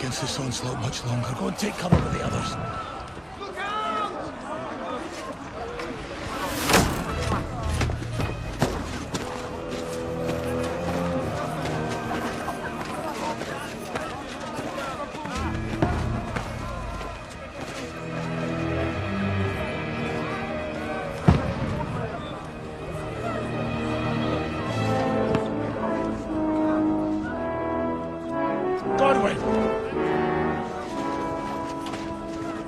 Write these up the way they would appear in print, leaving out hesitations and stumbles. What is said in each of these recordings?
against this onslaught much longer. Go and take cover with the others.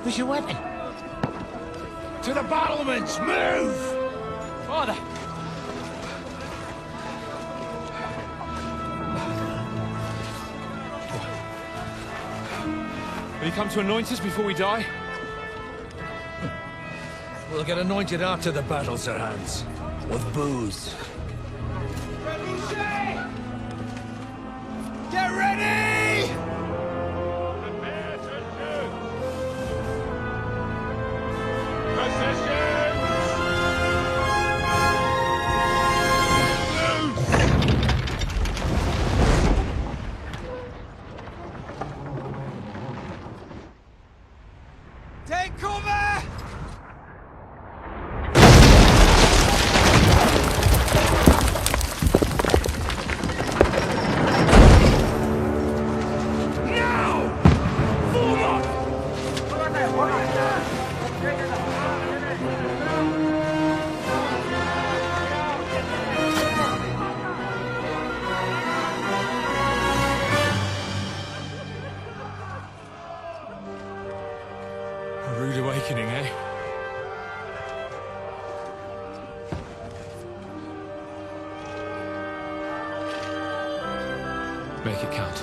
Where's your weapon? To the battlements! Move! Father! Will you come to anoint us before we die? We'll get anointed after the battles are hands. With booze. Get ready! Take cover! A rude awakening, eh? Make it count.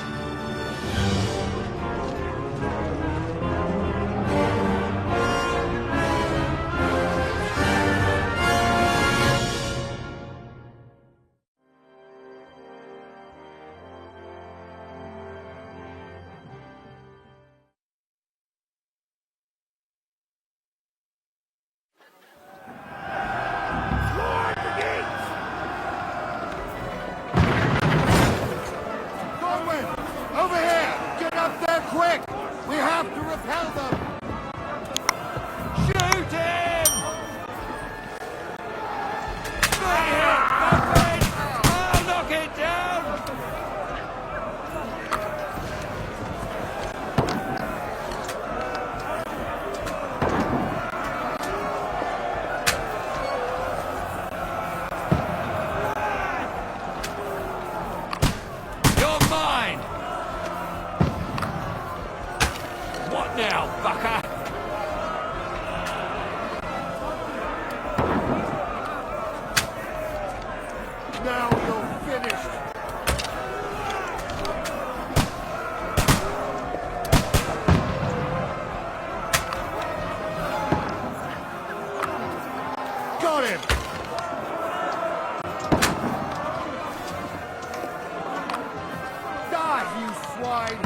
Over here! Get up there quick! We have to repel them! Shoot him! I'll knock it down! You're mine! What now, fucker? Now you're finished! Got him! Die, you swine!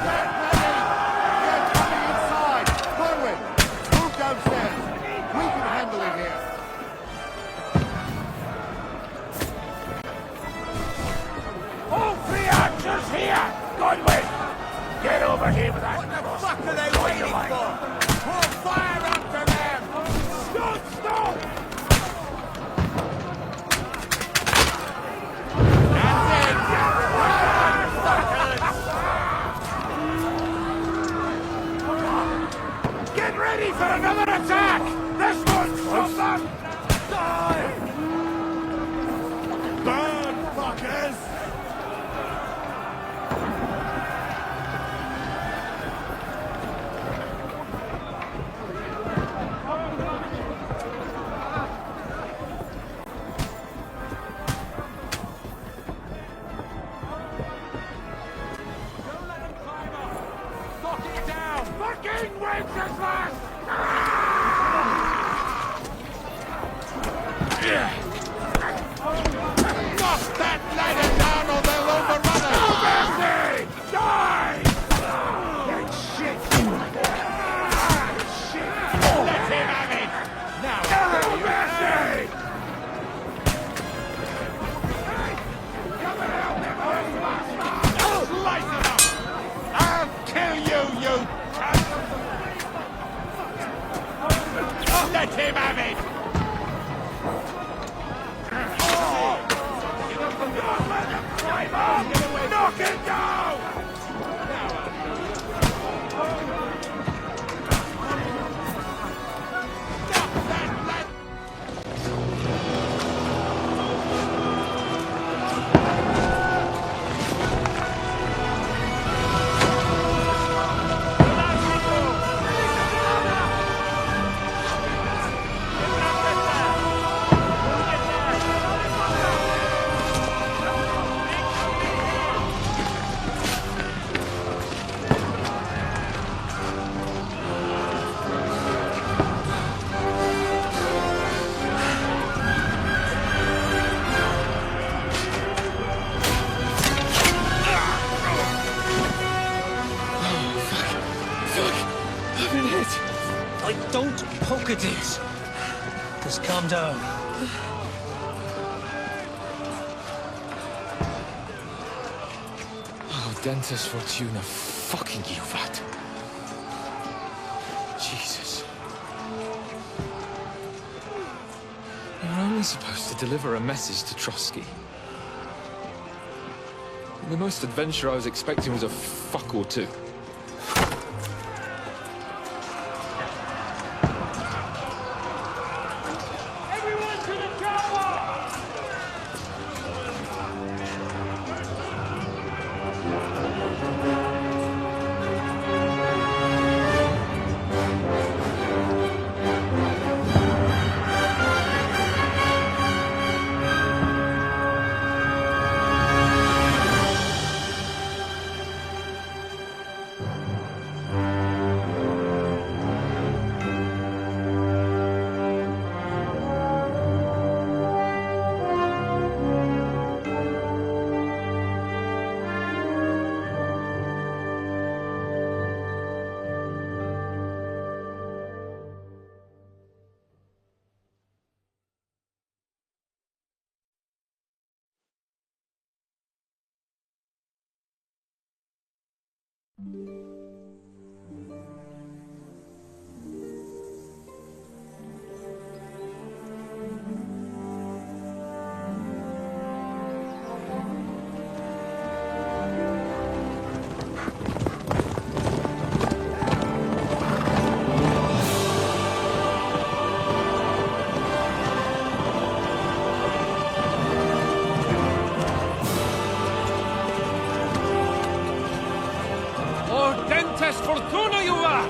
Get ready! They're coming inside! Conway, move downstairs! We can handle it here! All three archers here! Godwin! Get over here with that! What the fuck are they waiting for? Pour fire after them! Stop! Stop! Get ready for another attack! This one's from them! Die! Burn, fuckers! Knock it down! Fucking Wenceslas! Knock that ladder down or they'll overrun us! Mercy! Die! That shit! Shit! Let him have it! Now, mercy! Come and help me, boys! Slice it up! damn it! Don't let them climb up! Knock it down! Like, don't poke at it. Just calm down. Oh, Dentes Fortuna, fucking you, vat. Jesus. You're only supposed to deliver a message to Trotsky. The most adventure I was expecting was a fuck or two. Dentes Fortuna, you vat!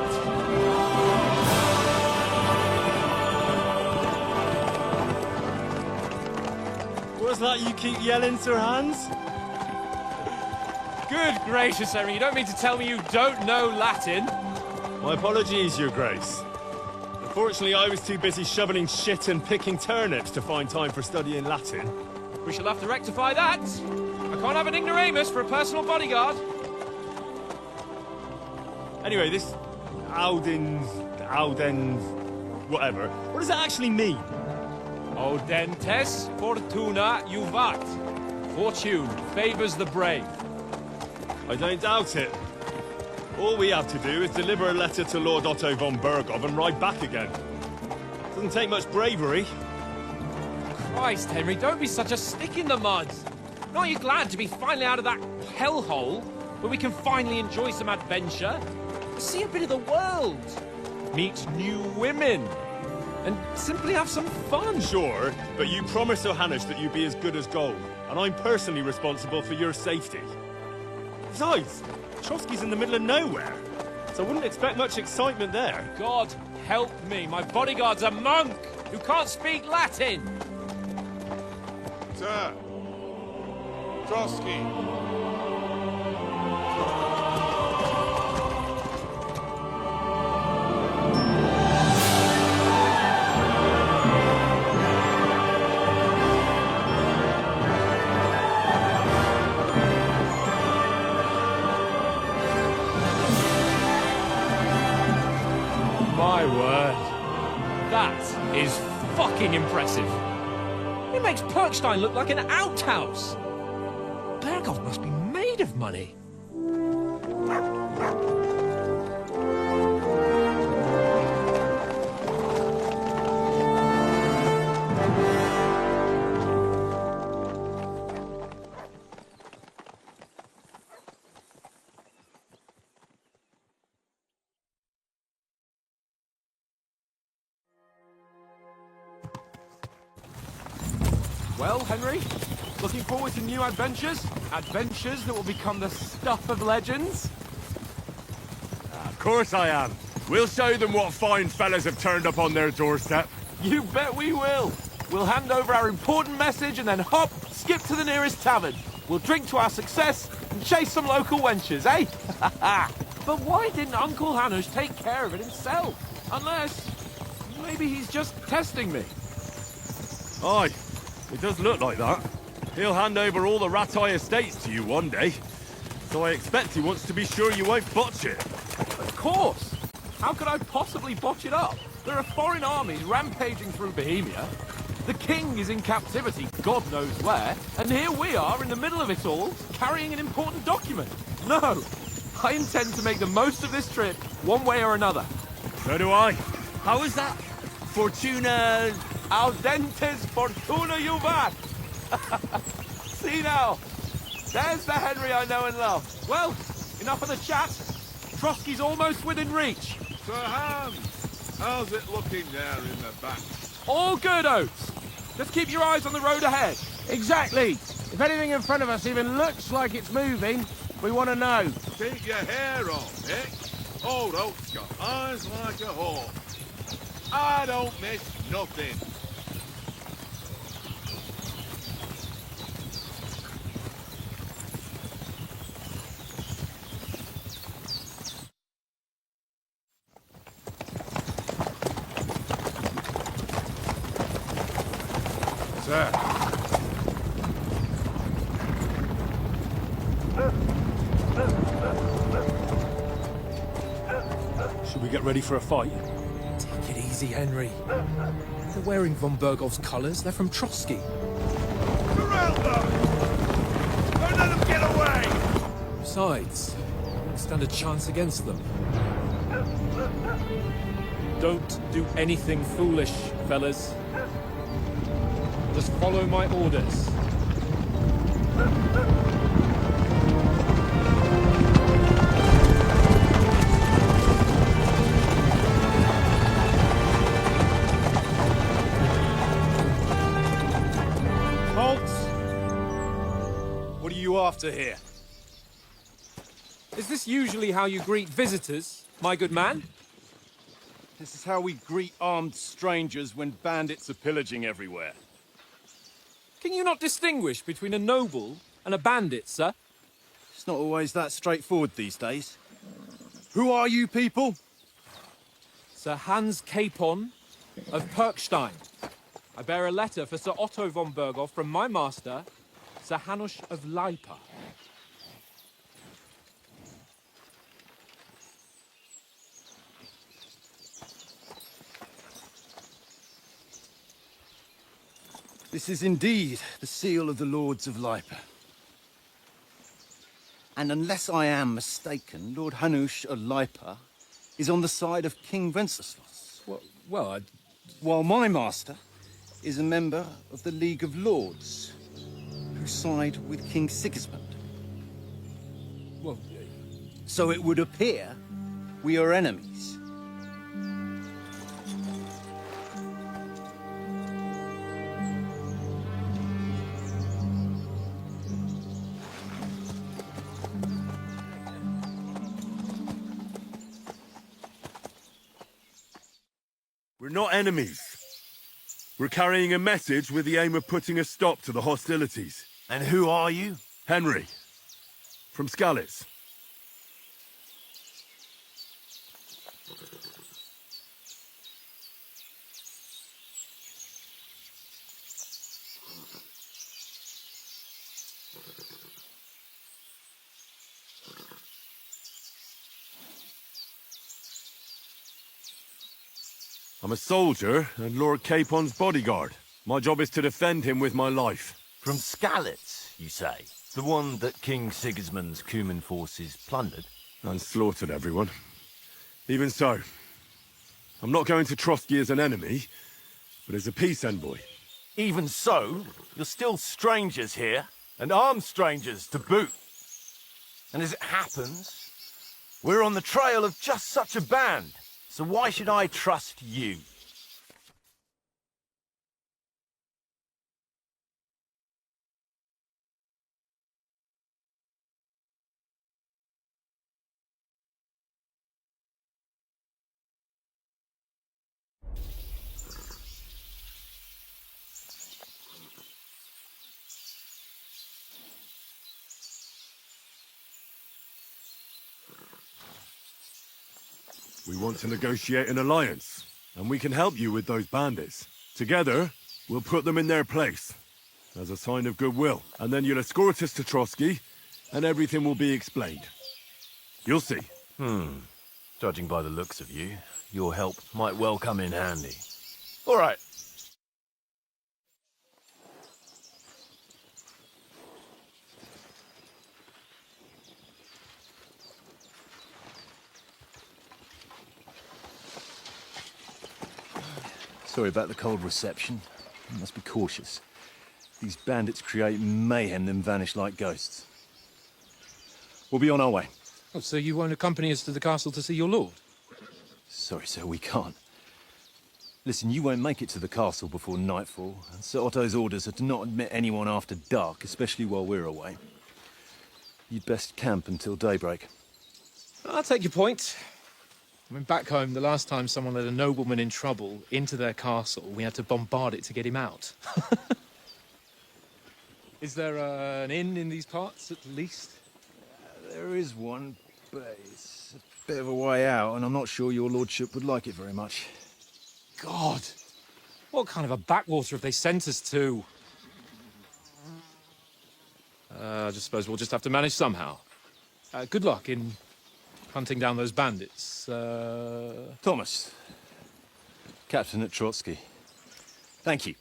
What's that you keep yelling, Sir Hans? Good gracious, Henry, you don't mean to tell me you don't know Latin? My apologies, Your Grace. Unfortunately, I was too busy shoveling shit and picking turnips to find time for studying Latin. We shall have to rectify that. I can't have an ignoramus for a personal bodyguard. Anyway, this Audens, whatever. What does that actually mean? Audentes Fortuna Juvat. Fortune favours the brave. I don't doubt it. All we have to do is deliver a letter to Lord Otto von Bergov and ride back again. Doesn't take much bravery. Christ, Henry, don't be such a stick in the mud. Aren't you glad to be finally out of that hellhole where we can finally enjoy some adventure? See a bit of the world, meet new women, and simply have some fun. Sure, but you promised Johannes that you'd be as good as gold, and I'm personally responsible for your safety. Besides, Trotsky's in the middle of nowhere, so I wouldn't expect much excitement there. God help me, my bodyguard's a monk who can't speak Latin. Sir! Trotsky! My word. That is fucking impressive. It makes Perkstein look like an outhouse. Bergov must be made of money. Well, Henry, looking forward to new adventures? Adventures that will become the stuff of legends? Of course I am. We'll show them what fine fellas have turned up on their doorstep. You bet we will. We'll hand over our important message and then hop, skip to the nearest tavern. We'll drink to our success and chase some local wenches, eh? But why didn't Uncle Hanush take care of it himself? Unless, maybe he's just testing me. Aye, it does look like that. He'll hand over all the Ratai estates to you one day. So I expect he wants to be sure you won't botch it. Of course. How could I possibly botch it up? There are foreign armies rampaging through Bohemia. The king is in captivity, God knows where, and here we are in the middle of it all, carrying an important document. No, I intend to make the most of this trip, one way or another. So do I. How is that? Fortuna... Audentes fortuna juvat! See now, there's the Henry I know and love. Well, enough of the chat. Trotsky's almost within reach. Sir Hans, how's it looking there in the back? All good, Oates. Just keep your eyes on the road ahead. Exactly. If anything in front of us even looks like it's moving, we want to know. Keep your hair on, eh? Old Oak's got eyes like a hawk. I don't miss nothing. Sir. Should we get ready for a fight? Take it easy, Henry. They're wearing von Bergov's colours. They're from Trotsky. Surround them! Don't let them get away! Besides, we stand a chance against them. Don't do anything foolish, fellas. Just follow my orders. What are you after here? Is this usually how you greet visitors, my good man? This is how we greet armed strangers when bandits are pillaging everywhere. Can you not distinguish between a noble and a bandit, sir? It's not always that straightforward these days. Who are you people? Sir Hans Capon of Perkstein. I bear a letter for Sir Otto von Berghoff from my master, Sir Hanush of Lipa. This is indeed the seal of the Lords of Lipa. And unless I am mistaken, Lord Hanush of Lipa is on the side of King Wenceslas. While my master is a member of the League of Lords, who side with King Sigismund. So it would appear we are enemies. We're not enemies. We're carrying a message with the aim of putting a stop to the hostilities. And who are you? Henry. From Skalitz. I'm a soldier and Lord Capon's bodyguard. My job is to defend him with my life. From Skalitz, you say? The one that King Sigismund's Cuman forces plundered? And slaughtered everyone. Even so, I'm not going to Trotsky as an enemy, but as a peace envoy. Even so, you're still strangers here, and armed strangers to boot. And as it happens, we're on the trail of just such a band. So why should I trust you? want to negotiate an alliance, and we can help you with those bandits. Together, we'll put them in their place, as a sign of goodwill. And then you'll escort us to Trotsky, and everything will be explained. You'll see. Judging by the looks of you, your help might well come in handy. All right. Sorry about the cold reception. You must be cautious. These bandits create mayhem, then vanish like ghosts. We'll be on our way. Oh, so you won't accompany us to the castle to see your lord? Sorry, sir, we can't. Listen, you won't make it to the castle before nightfall, and Sir Otto's orders are to not admit anyone after dark, especially while we're away. You'd best camp until daybreak. I'll take your point. I mean, back home, the last time someone let a nobleman in trouble into their castle, we had to bombard it to get him out. Is there an inn in these parts, at least? There is one, but it's a bit of a way out, and I'm not sure your lordship would like it very much. God! What kind of a backwater have they sent us to? I just suppose we'll just have to manage somehow. Good luck in hunting down those bandits. Thomas, captain at Trotsky. Thank you.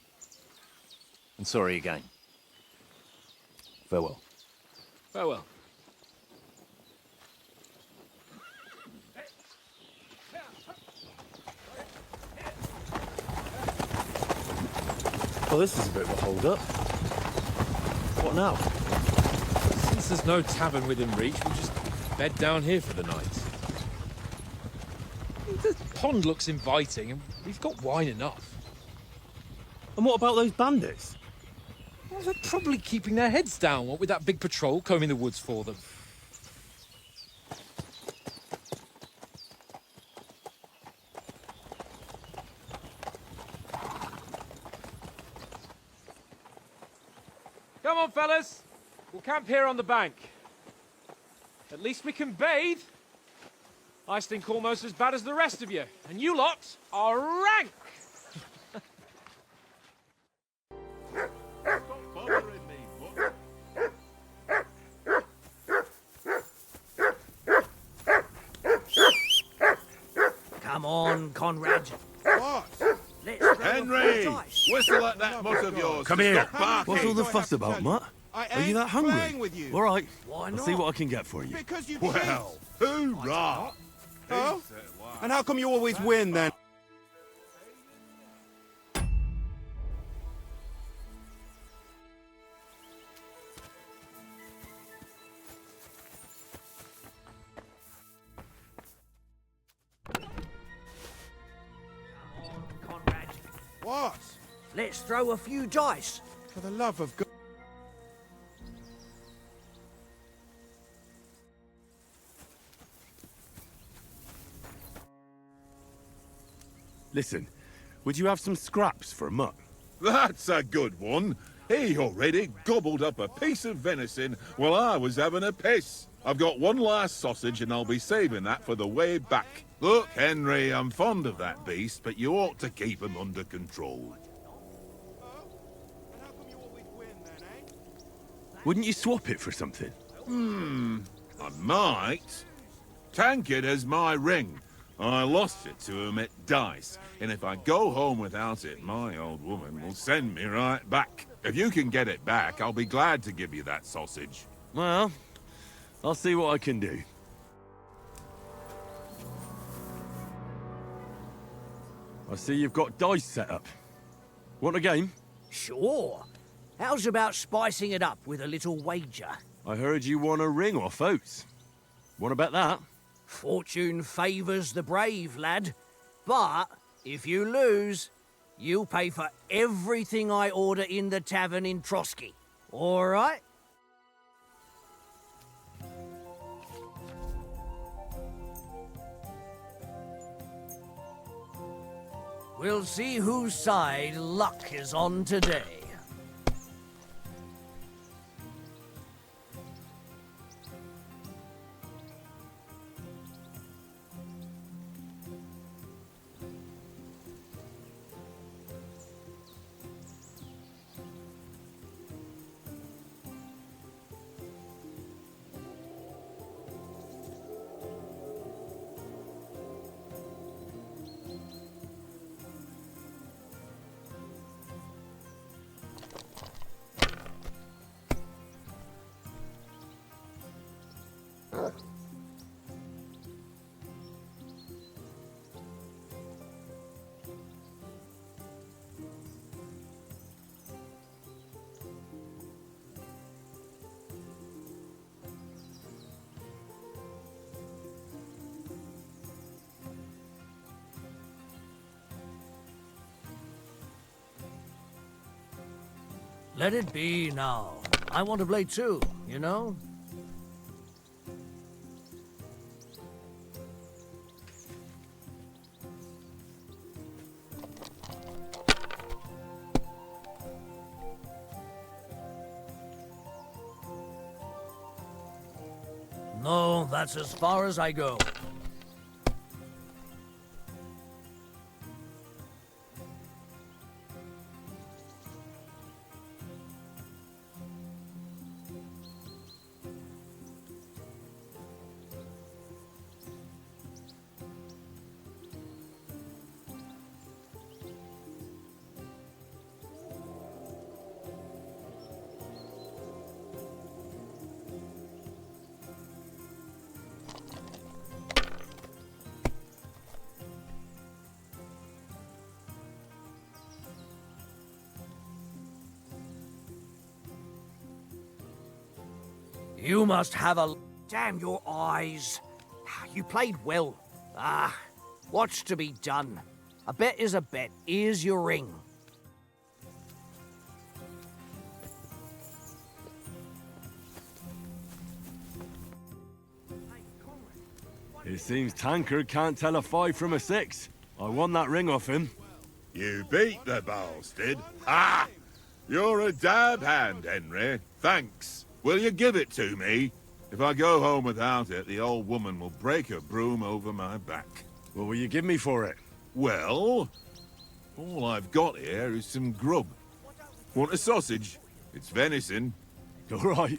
And sorry again. Farewell. Farewell. Well, this is a bit of a hold-up. What now? Since there's no tavern within reach, we'll just bed down here for the night. The pond looks inviting, and we've got wine enough. And what about those bandits? Well, they're probably keeping their heads down, what with that big patrol combing the woods for them. Come on, fellas. We'll camp here on the bank. At least we can bathe. I stink almost as bad as the rest of you, and you lot are rank! Stop bothering me, book. Come on, Conrad. What? Let's throw Henry! a dice. Whistle at that mutt of yours. Come to here. stop barking. What's all the fuss about, Mutt? Are you that hungry? with you. All right. Why I'll not? see what I can get for you. Because you Well, hoorah! Oh? And how come you always win then? Conrad, What? let's throw a few dice. For the love of God. Listen, would you have some scraps for a mutt? That's a good one. He already gobbled up a piece of venison while I was having a piss. I've got one last sausage and I'll be saving that for the way back. Look, Henry, I'm fond of that beast, but you ought to keep him under control. And how come you always win then, eh? Wouldn't you swap it for something? I might. Tankard has my ring. I lost it to him at dice, and if I go home without it, my old woman will send me right back. If you can get it back, I'll be glad to give you that sausage. Well, I'll see what I can do. I see you've got dice set up. Want a game? Sure. How's about spicing it up with a little wager? I heard you won a ring off Oates. Want to bet that? Fortune favours the brave, lad. But if you lose, you'll pay for everything I order in the tavern in Trotsky. All right? We'll see whose side luck is on today. Let it be now. I want to play too, you know? No, that's as far as I go. You must have a... Damn your eyes. You played well. What's to be done? A bet is a bet. Here's your ring. It seems Tankard can't tell a 5 from a 6. I won that ring off him. You beat the bastard. Ah! You're a dab hand, Henry. Thanks. Will you give it to me? If I go home without it, the old woman will break her broom over my back. What will you give me for it? Well, all I've got here is some grub. Want a sausage? It's venison. All right.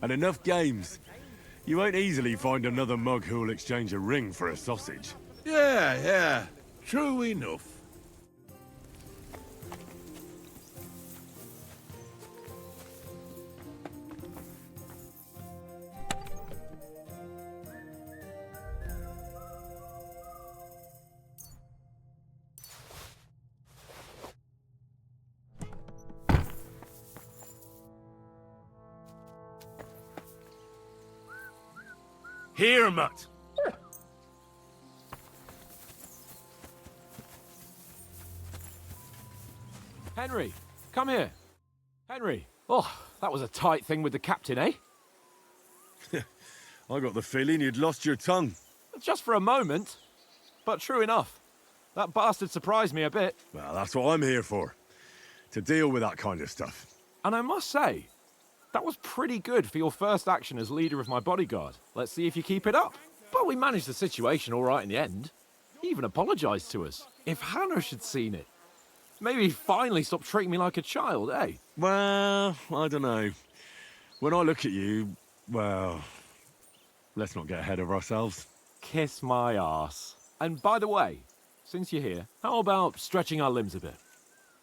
And enough games. You won't easily find another mug who'll exchange a ring for a sausage. Yeah. True enough. Here, mutt. Henry, come here. Henry. Oh, that was a tight thing with the captain, eh? I got the feeling you'd lost your tongue. Just for a moment. But true enough. That bastard surprised me a bit. Well, that's what I'm here for. To deal with that kind of stuff. And I must say, that was pretty good for your first action as leader of my bodyguard. Let's see if you keep it up. But we managed the situation all right in the end. He even apologized to us. If Hanush had seen it, maybe he'd finally stop treating me like a child, eh? Well, I don't know. When I look at you, well, let's not get ahead of ourselves. Kiss my arse. And by the way, since you're here, how about stretching our limbs a bit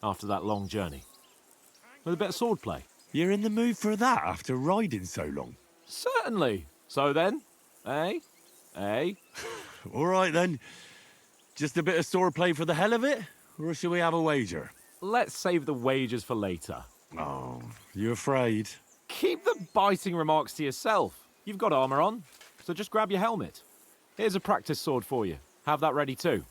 after that long journey? With a bit of swordplay. You're in the mood for that after riding so long? Certainly. So then, eh? All right then. Just a bit of swordplay for the hell of it? Or shall we have a wager? Let's save the wagers for later. Oh, you afraid? Keep the biting remarks to yourself. You've got armor on, so just grab your helmet. Here's a practice sword for you. Have that ready too.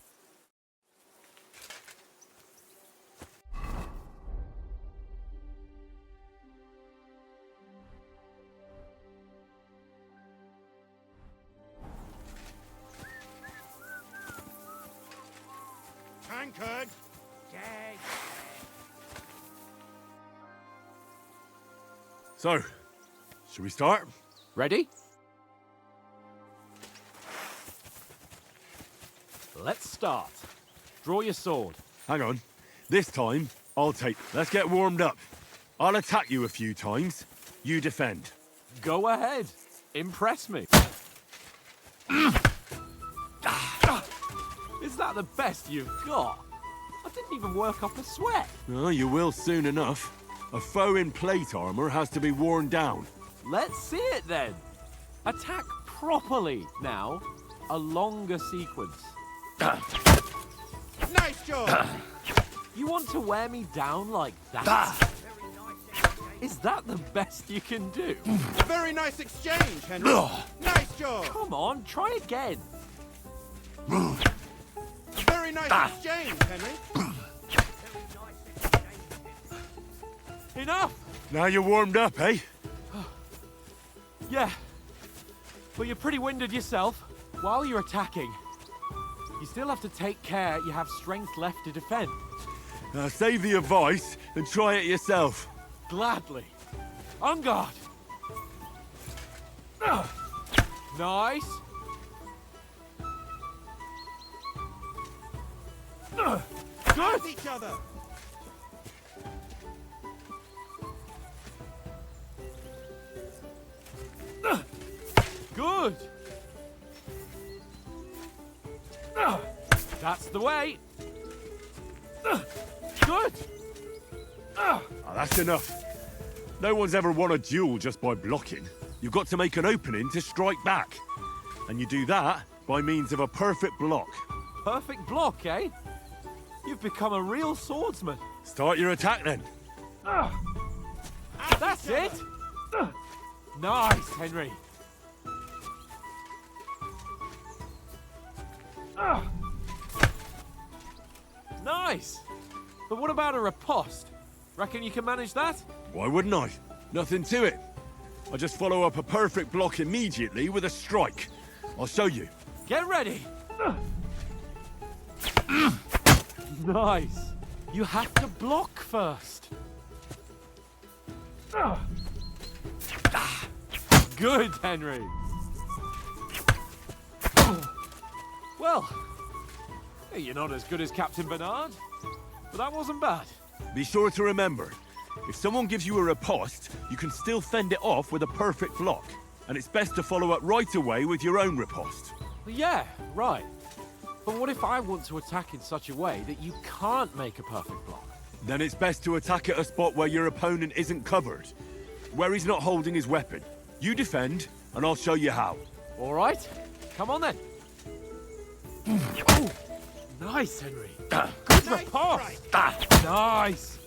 Tankard! So, should we start? Ready? Let's start. Draw your sword. Hang on. This time, I'll take... Let's get warmed up. I'll attack you a few times. You defend. Go ahead. Impress me. Is that the best you've got? I didn't even work up a sweat. Oh, you will soon enough. A foe in plate armor has to be worn down. Let's see it then. Attack properly now. A longer sequence. Nice job! You want to wear me down like that? Is that the best you can do? Very nice exchange, Henry. Nice job! Come on, try again. Very nice exchange, Henry. Enough! Now you're warmed up, eh? Yeah. But you're pretty winded yourself. While you're attacking, you still have to take care you have strength left to defend. Now save the advice and try it yourself. Gladly. On guard. Nice. Good. Each other. Good. That's the way. Good. Oh, that's enough. No one's ever won a duel just by blocking. You've got to make an opening to strike back. And you do that by means of a perfect block. Perfect block, eh? You've become a real swordsman. Start your attack then. That's it. Nice, Henry. Nice. But what about a riposte? Reckon you can manage that? Why wouldn't I? Nothing to it. I just follow up a perfect block immediately with a strike. I'll show you. Get ready. Nice. You have to block first. Good, Henry. Well, you're not as good as Captain Bernard, but that wasn't bad. Be sure to remember, if someone gives you a riposte, you can still fend it off with a perfect block. And it's best to follow up right away with your own riposte. Yeah, right. But what if I want to attack in such a way that you can't make a perfect block? Then it's best to attack at a spot where your opponent isn't covered, where he's not holding his weapon. You defend, and I'll show you how. All right, come on then. Oh, nice, Henry. Good riposte. Nice.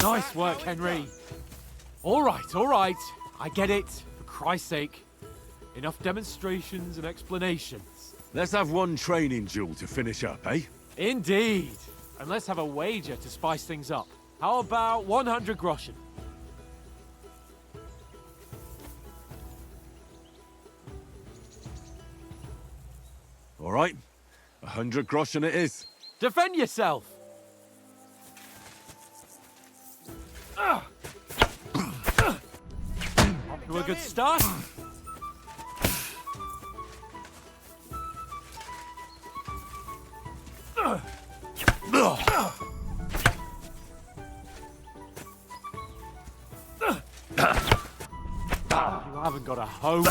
Nice work, Henry. All right. I get it. For Christ's sake. Enough demonstrations and explanations. Let's have one training duel to finish up, eh? Indeed. And let's have a wager to spice things up. How about 100 groschen? All right. 100 groschen it is. Defend yourself! Off to a good start. You haven't got a hope.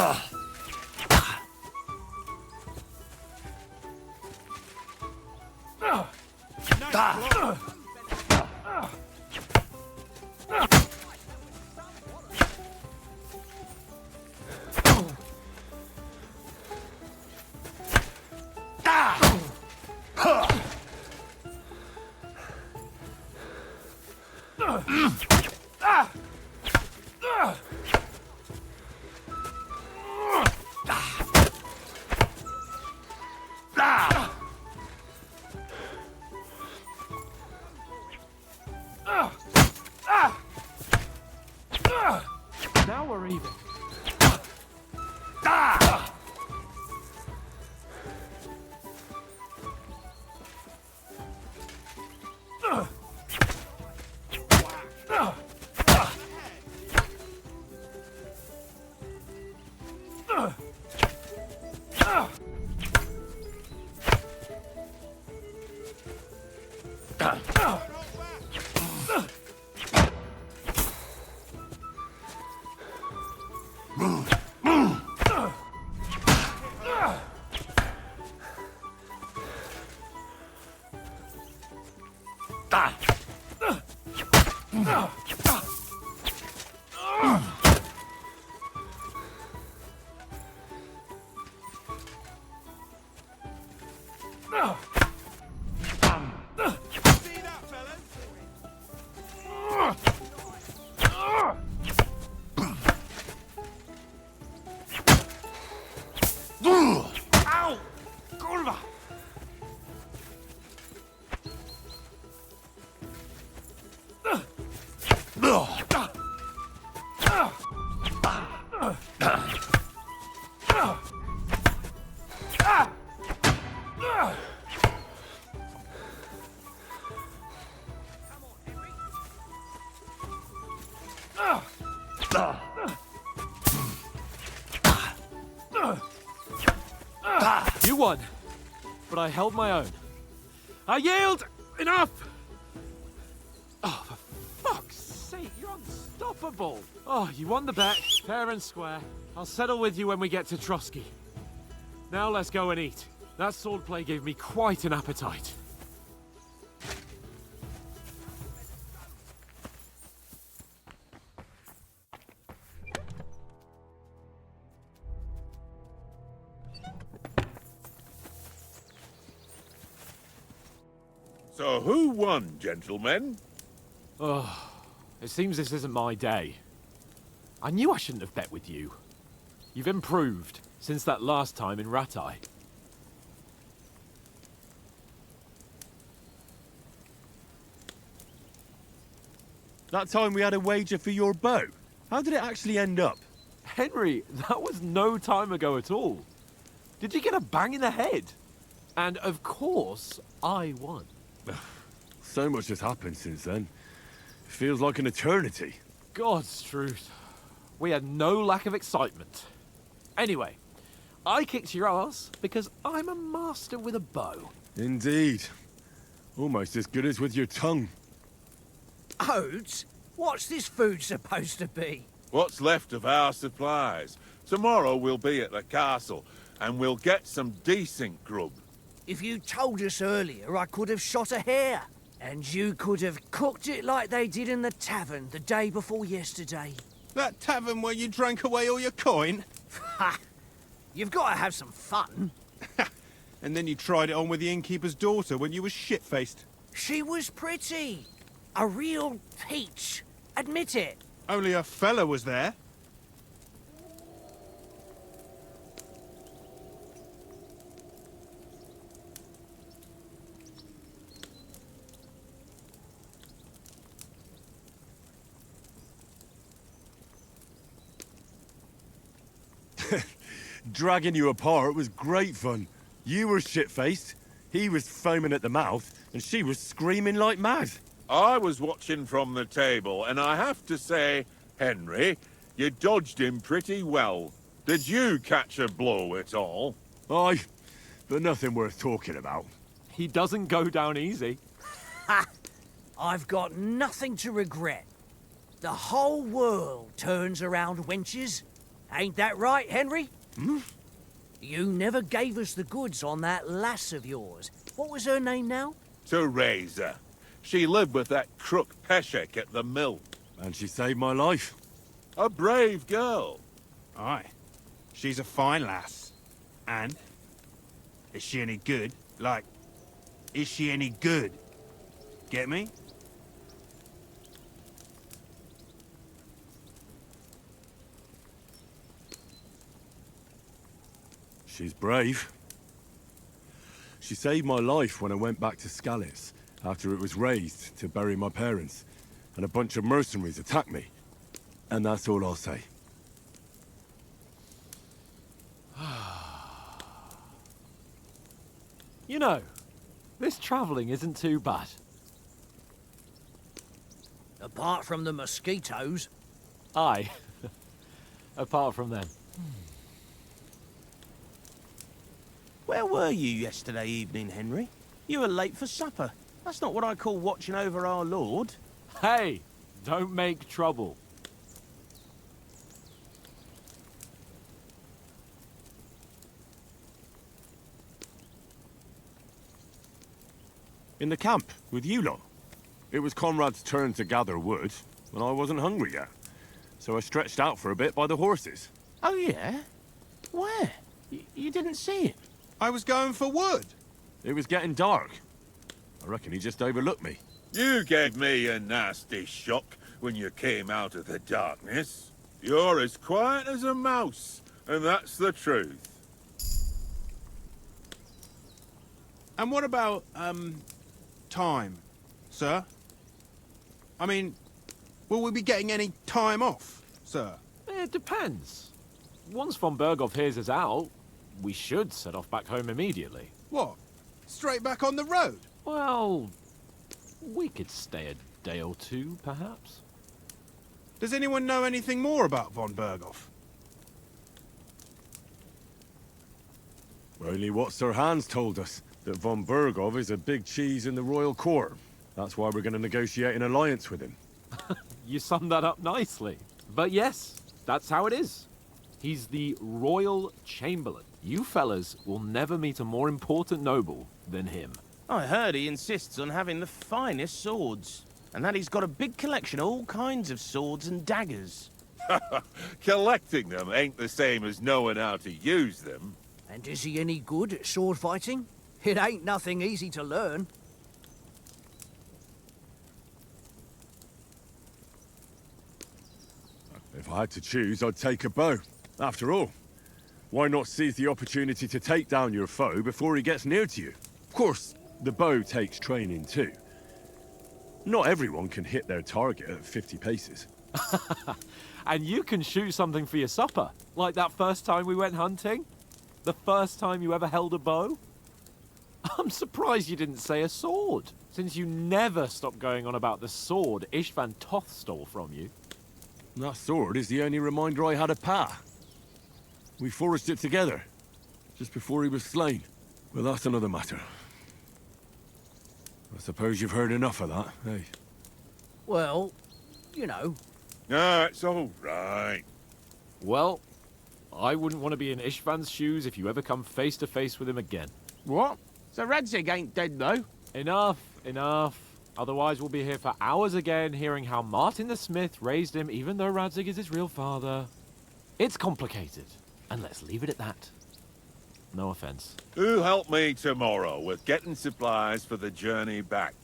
Now we're even. Ow! Kurwa! You won, but I held my own. I yield! Enough! Oh, for fuck's sake, you're unstoppable! Oh, you won the bet, fair and square. I'll settle with you when we get to Trotsky. Now let's go and eat. That swordplay gave me quite an appetite. So who won, gentlemen? Oh, it seems this isn't my day. I knew I shouldn't have bet with you. You've improved since that last time in Ratai. That time we had a wager for your bow. How did it actually end up? Henry, that was no time ago at all. Did you get a bang in the head? And of course, I won. So much has happened since then. It feels like an eternity. God's truth. We had no lack of excitement. Anyway, I kicked your ass because I'm a master with a bow. Indeed. Almost as good as with your tongue. Oates, what's this food supposed to be? What's left of our supplies. Tomorrow we'll be at the castle, and we'll get some decent grub. If you told us earlier, I could have shot a hare. And you could have cooked it like they did in the tavern the day before yesterday. That tavern where you drank away all your coin? Ha! You've got to have some fun. And then you tried it on with the innkeeper's daughter when you were shit-faced. She was pretty. A real peach. Admit it. Only a fella was there. Dragging you apart was great fun. You were shit-faced, he was foaming at the mouth, and she was screaming like mad. I was watching from the table, and I have to say, Henry, you dodged him pretty well. Did you catch a blow at all? Aye, but nothing worth talking about. He doesn't go down easy. Ha! I've got nothing to regret. The whole world turns around wenches. Ain't that right, Henry? Hmm? You never gave us the goods on that lass of yours. What was her name now? Teresa. She lived with that crook Peshek at the mill. And she saved my life. A brave girl. Aye. She's a fine lass. And? Is she any good? Like, is she any good? Get me? She's brave. She saved my life when I went back to Skalitz after it was razed to bury my parents, and a bunch of mercenaries attacked me. And that's all I'll say. You know, this travelling isn't too bad. Apart from the mosquitoes. Aye. Apart from them. Where were you yesterday evening, Henry? You were late for supper. That's not what I call watching over our Lord. Hey, don't make trouble. In the camp, with you lot. It was Conrad's turn to gather wood, and I wasn't hungry yet. So I stretched out for a bit by the horses. Oh, yeah? Where? You didn't see it? I was going for wood. It was getting dark. I reckon he just overlooked me. You gave me a nasty shock when you came out of the darkness. You're as quiet as a mouse, and that's the truth. And what about, time, sir? I mean, will we be getting any time off, sir? It depends. Once von Berghoff hears us out, we should set off back home immediately. What? Straight back on the road? Well, we could stay a day or two, perhaps. Does anyone know anything more about von Berghoff? Only what Sir Hans told us, that von Berghoff is a big cheese in the royal court. That's why we're going to negotiate an alliance with him. You summed that up nicely. But yes, that's how it is. He's the royal chamberlain. You fellas will never meet a more important noble than him. I heard he insists on having the finest swords, and that he's got a big collection of all kinds of swords and daggers. Collecting them ain't the same as knowing how to use them. And is he any good at sword fighting? It ain't nothing easy to learn. If I had to choose, I'd take a bow. After all, why not seize the opportunity to take down your foe before he gets near to you? Of course, the bow takes training too. Not everyone can hit their target at 50 paces. And you can shoot something for your supper, like that first time we went hunting. The first time you ever held a bow. I'm surprised you didn't say a sword, since you never stopped going on about the sword Ishvan Toth stole from you. That sword is the only reminder I had of Pa. We forged it together, just before he was slain. Well, that's another matter. I suppose you've heard enough of that, eh? Well, you know. Ah, it's all right. Well, I wouldn't want to be in Ishvan's shoes if you ever come face to face with him again. What? So Radzig ain't dead, though? Enough, enough. Otherwise we'll be here for hours again hearing how Martin the Smith raised him even though Radzig is his real father. It's complicated, and let's leave it at that. No offense. Who'll help me tomorrow with getting supplies for the journey back?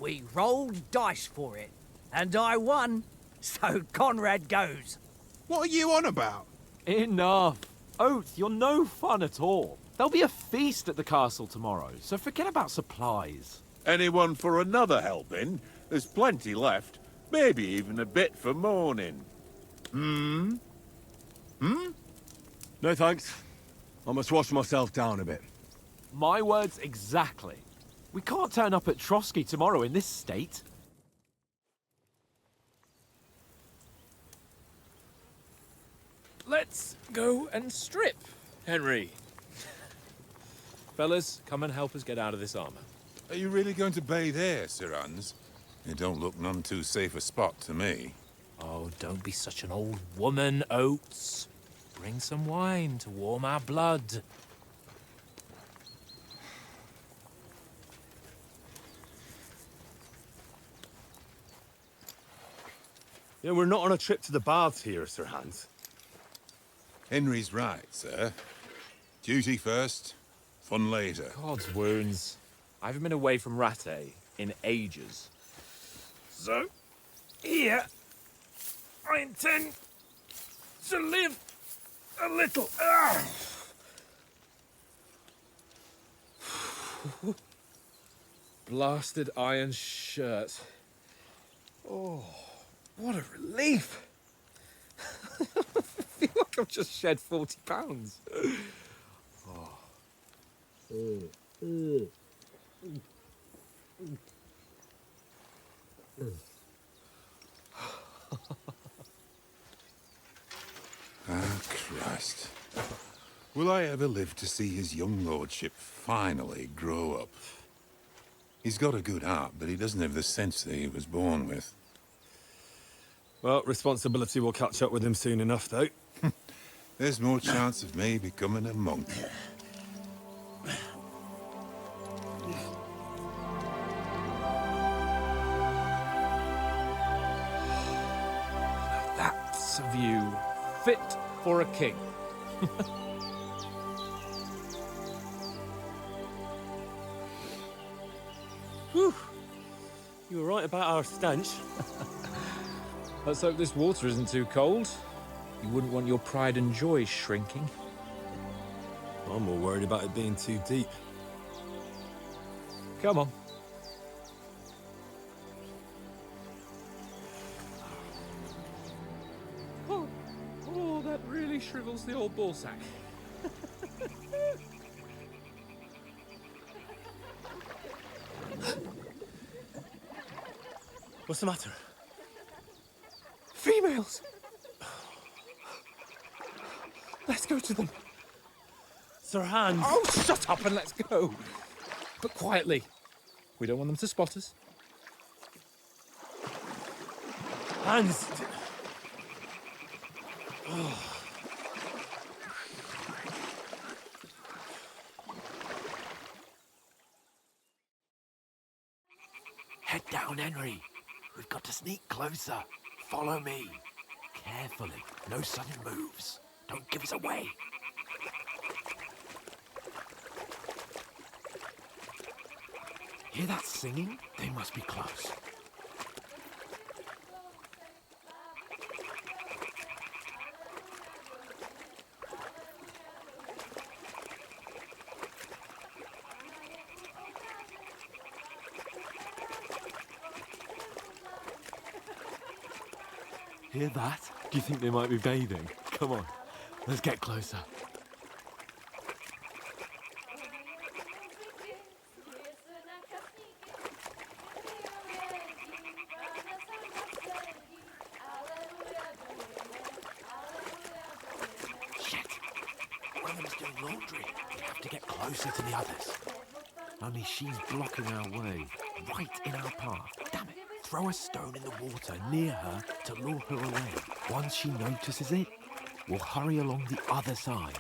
We rolled dice for it, and I won. So Conrad goes. What are you on about? Enough. Oath, you're no fun at all. There'll be a feast at the castle tomorrow, so forget about supplies. Anyone for another helping? There's plenty left. Maybe even a bit for morning. Hmm? No thanks. I must wash myself down a bit. My words exactly. We can't turn up at Trotsky tomorrow in this state. Let's go and strip, Henry. Fellas, come and help us get out of this armor. Are you really going to bathe here, Sir Hans? It don't look none too safe a spot to me. Oh, don't be such an old woman, Oates. Bring some wine to warm our blood. Yeah, we're not on a trip to the baths here, Sir Hans. Henry's right, sir. Duty first, fun later. God's wounds. I haven't been away from Rattay in ages. So, here, I intend to live a little. Blasted iron shirt. Oh, what a relief. I feel like I've just shed 40 pounds. Ah, Christ. Will I ever live to see his young lordship finally grow up? He's got a good heart, but he doesn't have the sense that he was born with. Well, responsibility will catch up with him soon enough, though. There's more chance of me becoming a monk. That's a view fit for a king. Whew. You were right about our stench. Let's hope this water isn't too cold. You wouldn't want your pride and joy shrinking. I'm more worried about it being too deep. Come on. Oh, that really shrivels the old ballsack. What's the matter? Females! Let's go to them. Sir Hans. Oh, shut up and let's go. But quietly. We don't want them to spot us. Hans. Head down, Henry. We've got to sneak closer. Follow me. Carefully. No sudden moves. Don't give us away. Hear that singing? They must be close. Hear that? Do you think they might be bathing? Come on, let's get closer. Shit! One of them's doing laundry. We have to get closer to the others. Only she's blocking our way, right in our path. Damn it! Throw a stone in the water near her to lure her away. Once she notices it, we'll hurry along the other side.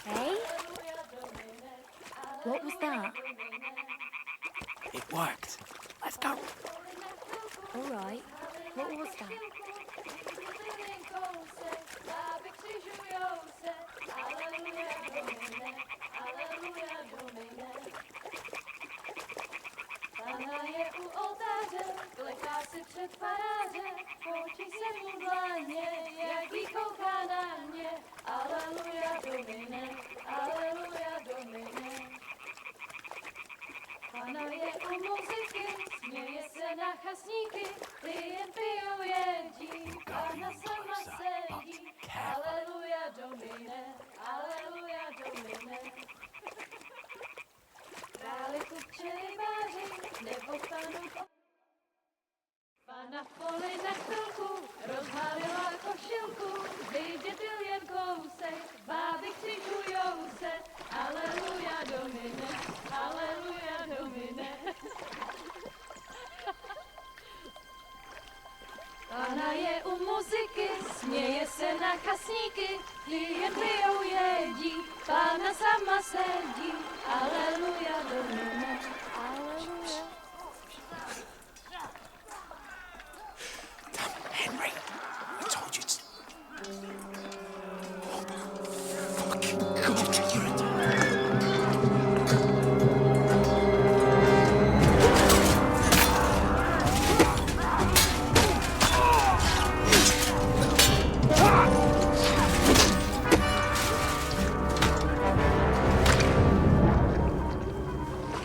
Hey? What was that? It worked. Let's go. All right. What was that? Pana je u muzyky, směje se na chasníky, ty jen pijou jedí, Pana sama sedí. Aleluja Domine, aleluja Domine. Králi kupče rybáři, nebo panu Pana v poli na chvilku, rozhalila košilku, vidět byl jen kousek, báby křižujou se, aleluja Domine, aleluja Domine. Pana je u muziky, směje se na chasníky, ty jen pijou jedí, Pana sama sedí, aleluja Domine, aleluja. Henry, I told you to... Fucking God, you're a...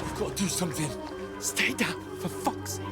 We've got to do something. Stay down, for fuck's sake.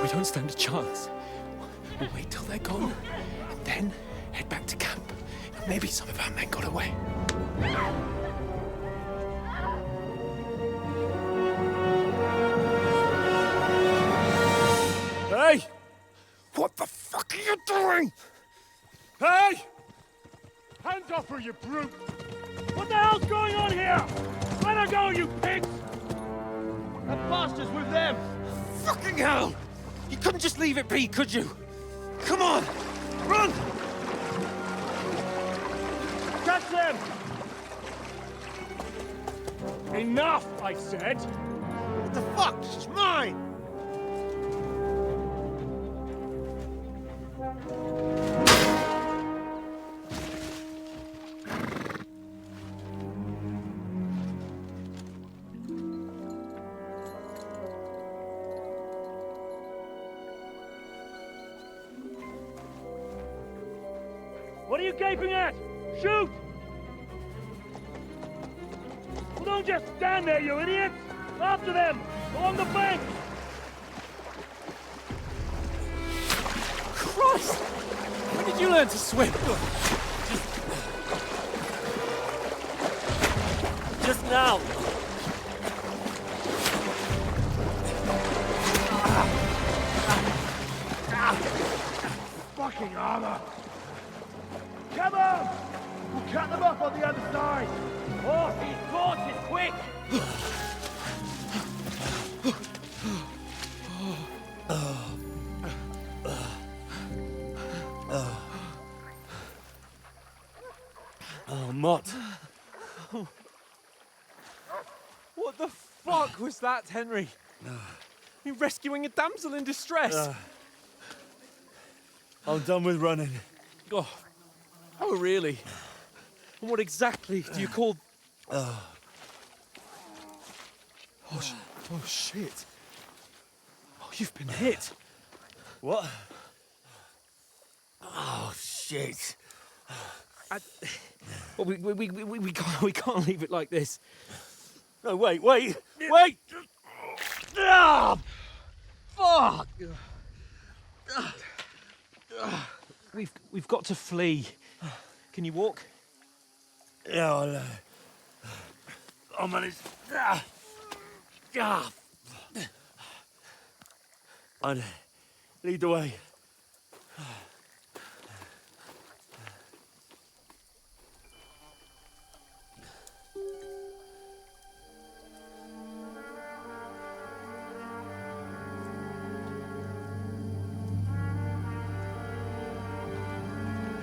We don't stand a chance. We'll wait till they're gone, and then head back to camp. Maybe some of our men got away. Hey! What the fuck are you doing? Hey! Hands off her, you brute! What the hell's going on here? Let her go, you pigs! That bastard's with them! Fucking hell! You couldn't just leave it be, could you? Come on! Run! Catch them! Enough, I said! What the fuck? She's mine! What are you gaping at? Shoot! Well, don't just stand there, you idiots! After them! Along the bank! Christ! When did you learn to swim? Just now! Fucking armor! Come on! We'll cut them off on the other side! Oh, he's torches, quick! Oh, Mott. What the fuck was that, Henry? You rescuing a damsel in distress? I'm done with running. Oh, really? And what exactly do you call... Oh, shit. Oh, you've been hit. What? Oh, shit. Well, we can't leave it like this. No, wait! Ah! Fuck! We've got to flee. Can you walk? Yeah, I'll manage. I'd lead the way.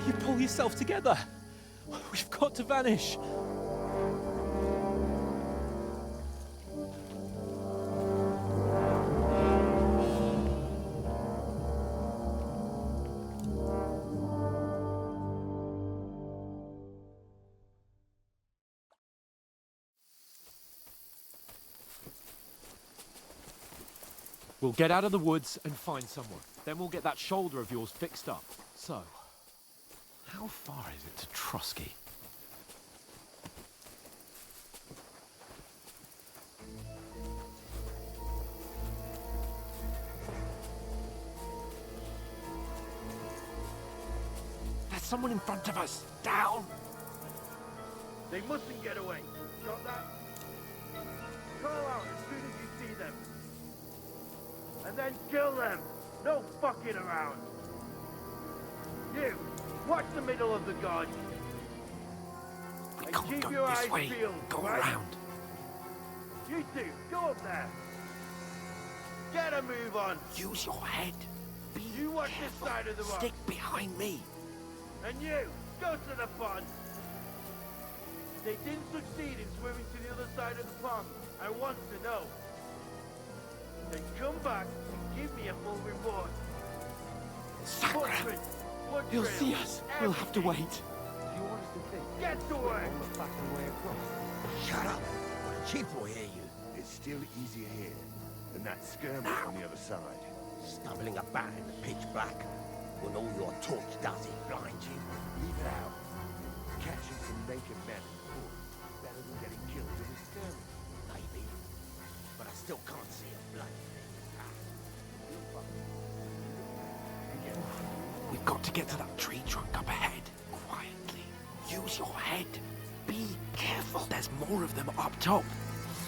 You pull yourself together. We've got to vanish. We'll get out of the woods and find someone. Then we'll get that shoulder of yours fixed up. So, how far is it to Trotsky? There's someone in front of us. Down! They mustn't get away. Got that? Call out as soon as you see them. And then kill them. No fucking around. You, watch the middle of the guard. We And can't keep go your this eyes way. peeled, Go right? around. You two, go up there. Get a move on. Use your head. Be You watch careful. this side of the rock. Stick behind me. And you, go to the pond. They didn't succeed in swimming to the other side of the pond. I want to know. Then come back and give me a full reward. Sacre! Footprints, blood He'll trails, see us. We'll have to everything. wait. Do you want us to think? Get to work! All the back and way across. Shut up! The chief will hear you. It's still easier here than that skirmish on the other side. Stumbling about in the pitch black when all your torch does is blind you. Leave it out. Catching some naked men in the pool is better than getting killed in a skirmish. Maybe. But I still can't see a blood. We've got to get to that tree trunk up ahead. Quietly. Use your head. Be careful. There's more of them up top.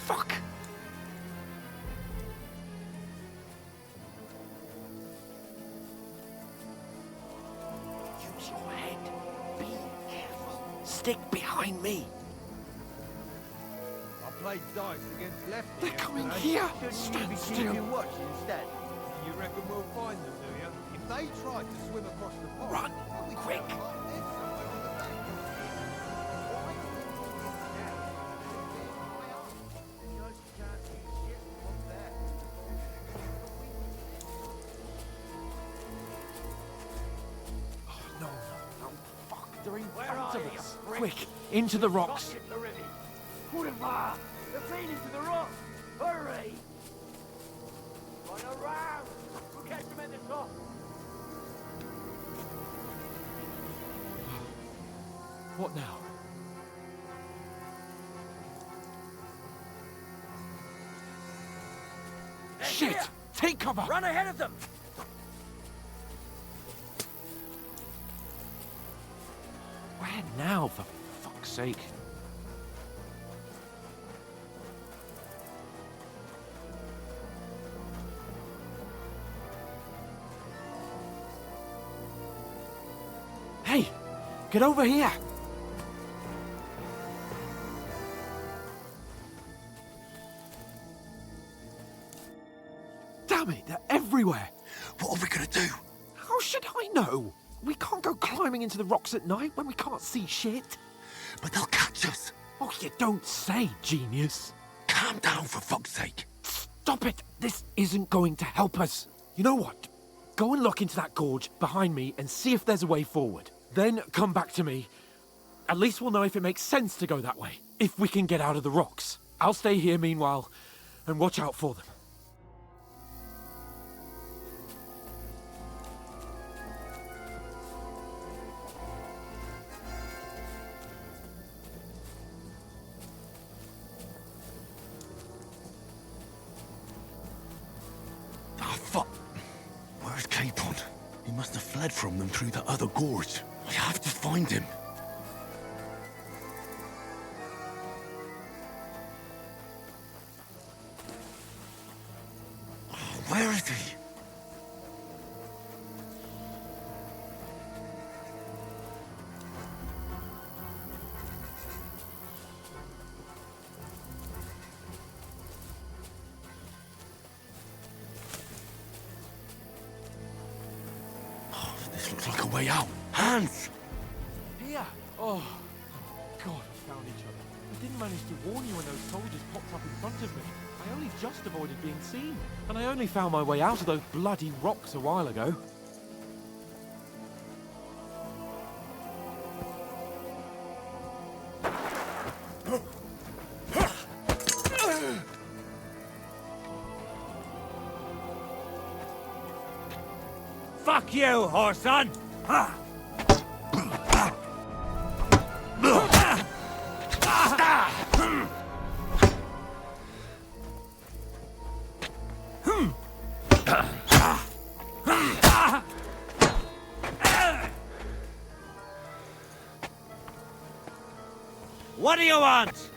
Fuck. Use your head. Be careful. Stick behind me. I played dice against left. They're coming here. Shouldn't Stand you be still. keeping watch instead? You reckon we'll find them, do you? If they tried to swim across the pond, Run, we quick. can't find them somewhere on the bank. No, fuck. They're in front of us. Quick, into the rocks. Kurwa! They're fleeing into the rock! Hurry! Run around! We'll catch them at the top! What now? Shit! Take cover! Run ahead of them! Where now, for fuck's sake? Hey! Get over here! Damn it, they're everywhere! What are we gonna do? How should I know? We can't go climbing into the rocks at night when we can't see shit. But they'll catch us. Oh, you don't say, genius. Calm down, for fuck's sake. Stop it! This isn't going to help us. You know what? Go and look into that gorge behind me and see if there's a way forward. Then come back to me. At least we'll know if it makes sense to go that way. If we can get out of the rocks. I'll stay here meanwhile and watch out for them. Where's Capon? He must have fled from them through the other gorge. I have to find him. Where is he? This looks like a way out. Hans! Here! Oh, God, we found each other. I didn't manage to warn you when those soldiers popped up in front of me. I only just avoided being seen. And I only found my way out of those bloody rocks a while ago. Fuck you, whoreson! What do you want?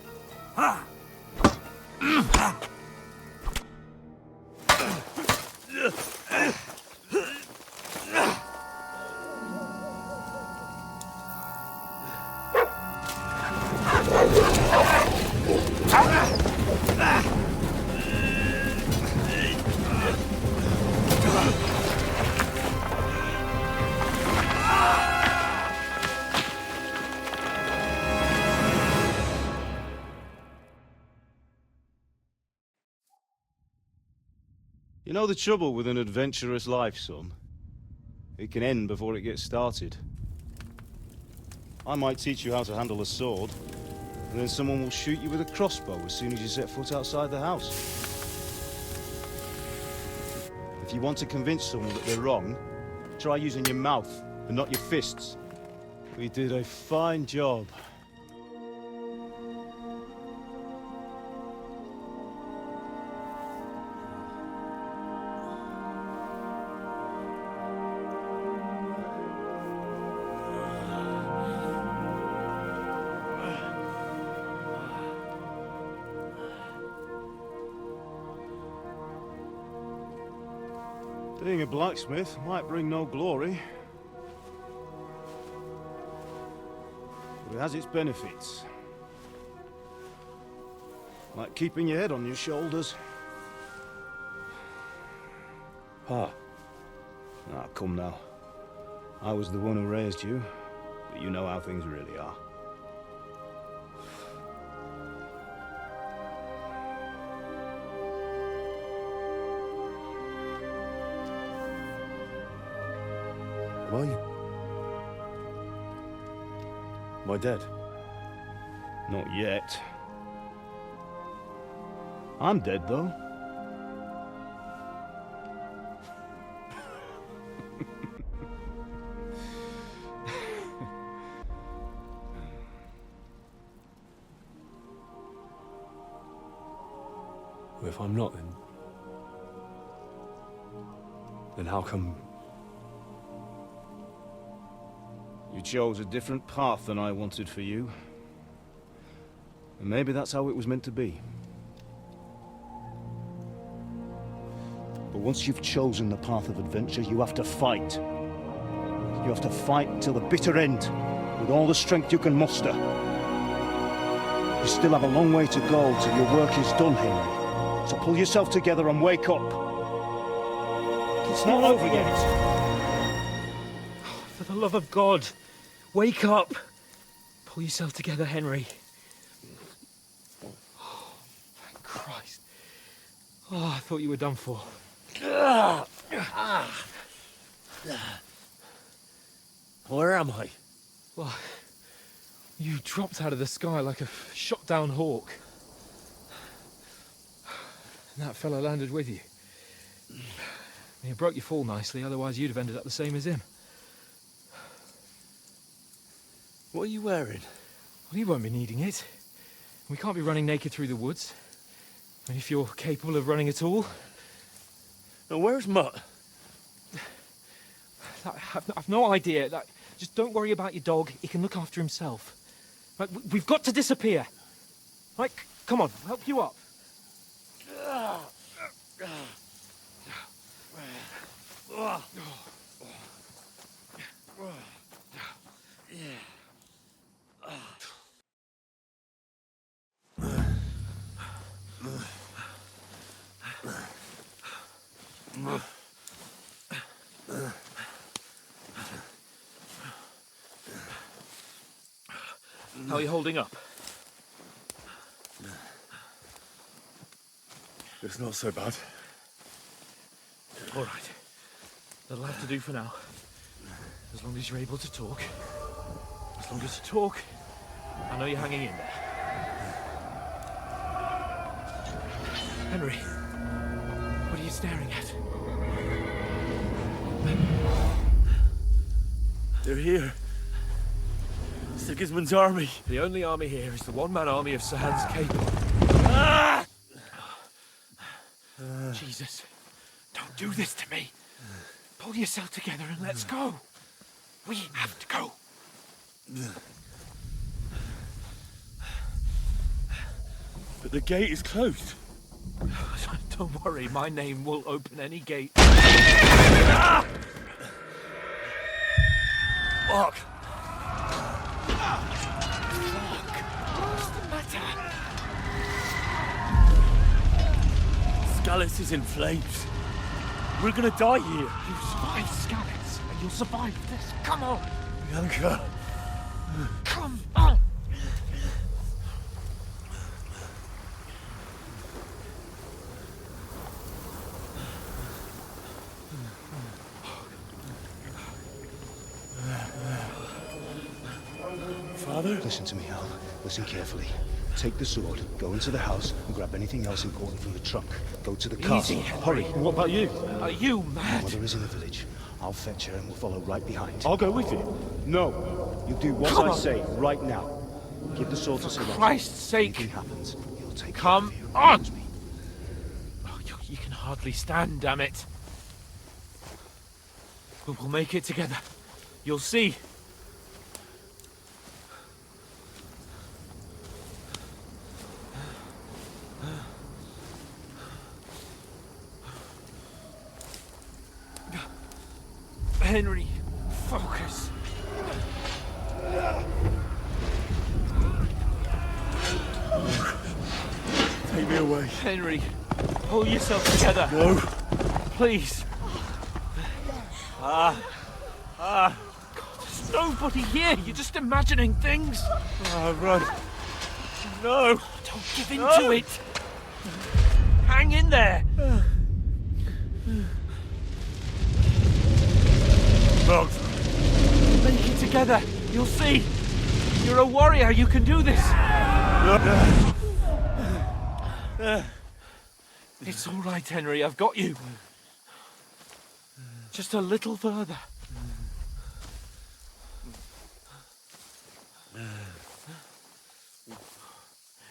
You know the trouble with an adventurous life, son? It can end before it gets started. I might teach you how to handle a sword, and then someone will shoot you with a crossbow as soon as you set foot outside the house. If you want to convince someone that they're wrong, try using your mouth and not your fists. We did a fine job. Being a blacksmith might bring no glory, but it has its benefits. Like keeping your head on your shoulders. Ah, come now. I was the one who raised you, but you know how things really are. Am I dead? Not yet. I'm dead, though. if I'm not, then... Then how come... You chose a different path than I wanted for you. And maybe that's how it was meant to be. But once you've chosen the path of adventure, you have to fight. You have to fight till the bitter end, with all the strength you can muster. You still have a long way to go till your work is done, Henry. So pull yourself together and wake up. It's not over yet. For the love of God, wake up! Pull yourself together, Henry. Oh, thank Christ. Oh, I thought you were done for. Where am I? Well, you dropped out of the sky like a shot-down hawk. And that fella landed with you. You broke your fall nicely, otherwise you'd have ended up the same as him. What are you wearing? Well, you won't be needing it. We can't be running naked through the woods. And if you're capable of running at all... Now, where's Mutt? I've no idea. Just don't worry about your dog. He can look after himself. Right, we've got to disappear. Right, come on, I'll help you up. How are you holding up? It's not so bad. All right. That'll have to do for now. As long as you're able to talk. As long as you talk, I know you're hanging in there. Henry, what are you staring at? They're here. Sigismund's army. The only army here is the one-man army of Sir Hans Kindom. Ah! Jesus, don't do this to me. Pull yourself together and let's go. We have to go. But the gate is closed. Don't worry, my name will open any gate. Ah! Fuck. What's the matter? Scallis is in flames. We're gonna die here. You survived Scallis, and you'll survive this. Come on. Bianca. Come on. Father? Listen to me, Al. Listen carefully. Take the sword, go into the house, and grab anything else important from the trunk. Go to the castle. Easy. Hurry. What about you? Are you mad? Mother is in the village. I'll fetch her and we'll follow right behind. I'll go with you. No. You do what Come I on. say right now. Give the sword to Sir Roger. Christ's sake. Anything happens, he'll take Come care of you. on. Promise me. Oh, you can hardly stand, damn it. We'll make it together. You'll see. Henry, focus. Take me away. Henry, pull yourself together. No. Please. God, there's nobody here. You're just imagining things. Run. No. Don't give in to it. Hang in there. Dogs. Make it together. You'll see. You're a warrior. You can do this. It's all right, Henry. I've got you. Just a little further.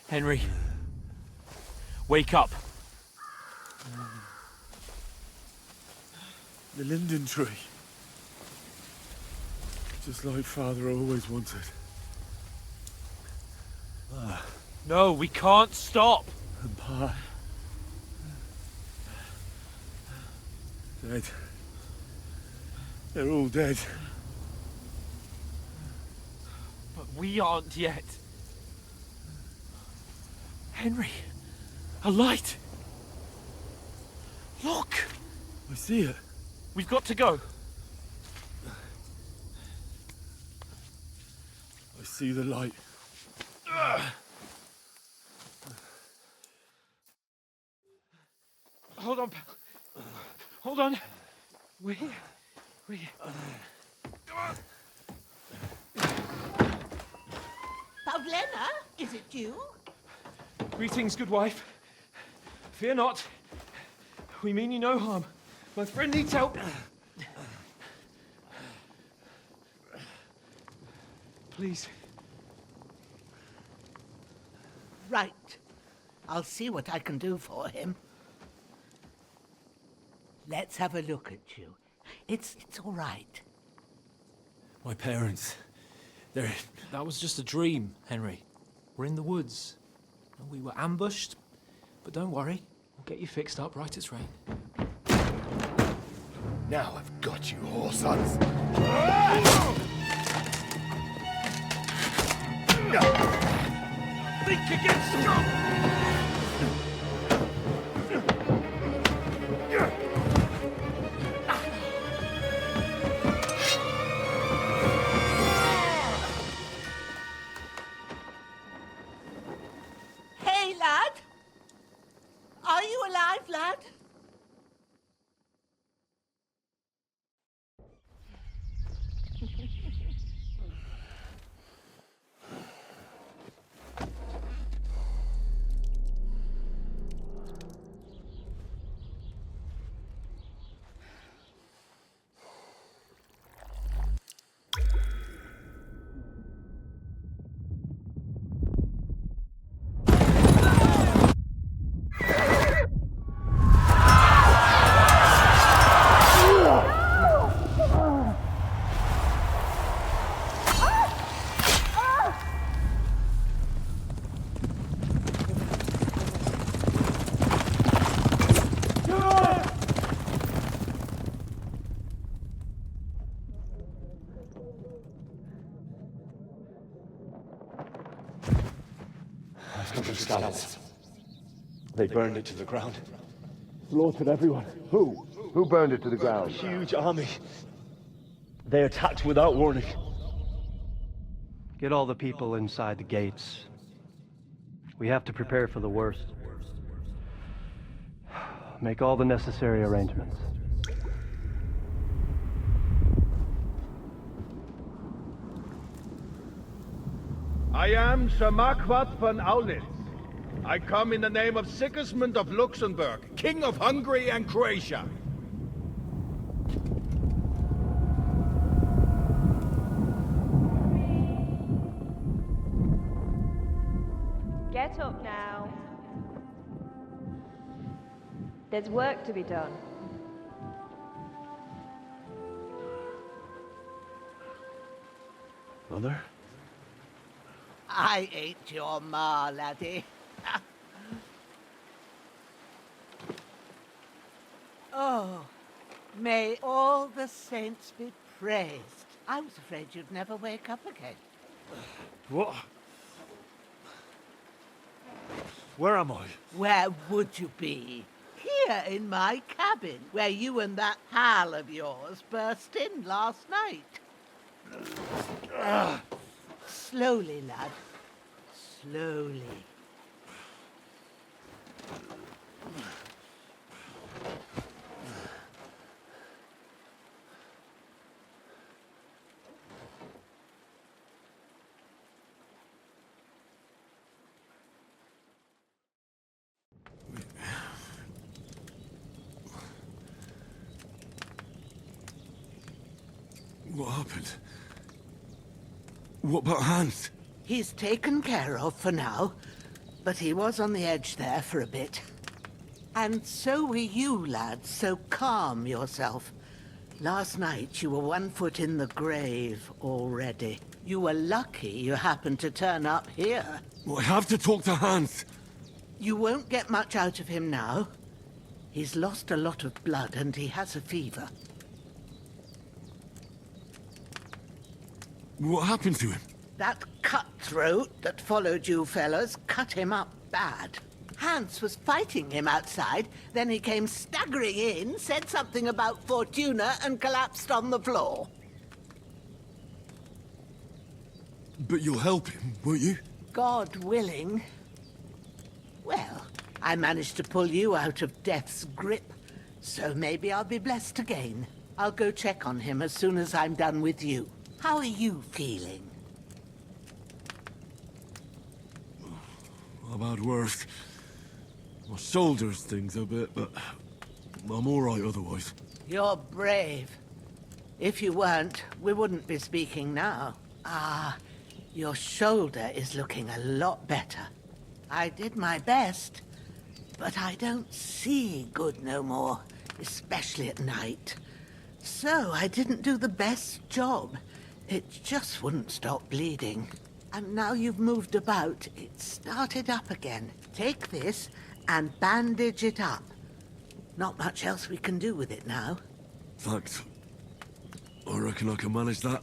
Henry. Wake up. The linden tree. Just like Father always wanted. No, we can't stop. And Pa... dead. They're all dead. But we aren't yet. Henry, a light. Look! I see it. We've got to go. I see the light. Hold on, pal. Hold on. We're here. We're here. Pavlena, is it you? Greetings, good wife. Fear not. We mean you no harm. My friend needs help. Please. Right. I'll see what I can do for him. Let's have a look at you. It's all right. My parents. They're... That was just a dream, Henry. We're in the woods. We were ambushed. But don't worry. We'll get you fixed up right as rain. Now I've got you, whore sons. Think again, scum! Hey, lad! Are you alive, lad? Scouts. They burned it to the ground. Slaughtered everyone. Who? Who burned it to the ground? Huge army. They attacked without warning. Get all the people inside the gates. We have to prepare for the worst. Make all the necessary arrangements. I am Sir Marquardt von Aulitz. I come in the name of Sigismund of Luxembourg, King of Hungary and Croatia. Get up now. There's work to be done. Mother? I ain't your ma, laddie. Oh, may all the saints be praised. I was afraid you'd never wake up again. What? Where am I? Where would you be? Here in my cabin, where you and that pal of yours burst in last night. Slowly, lad. Slowly. What happened? What about Hans? He's taken care of for now, but he was on the edge there for a bit. And so were you, lad, so calm yourself. Last night you were 1 foot in the grave already. You were lucky you happened to turn up here. I have to talk to Hans. You won't get much out of him now. He's lost a lot of blood and he has a fever. What happened to him? That cutthroat that followed you fellas cut him up bad. Hans was fighting him outside, then he came staggering in, said something about Fortuna, and collapsed on the floor. But you'll help him, won't you? God willing. Well, I managed to pull you out of death's grip, so maybe I'll be blessed again. I'll go check on him as soon as I'm done with you. How are you feeling? I've had worse. My shoulder stings a bit, but I'm all right otherwise. You're brave. If you weren't, we wouldn't be speaking now. Ah, your shoulder is looking a lot better. I did my best, but I don't see good no more, especially at night. So I didn't do the best job. It just wouldn't stop bleeding. And now you've moved about, it started up again. Take this and bandage it up. Not much else we can do with it now. Thanks. I reckon I can manage that.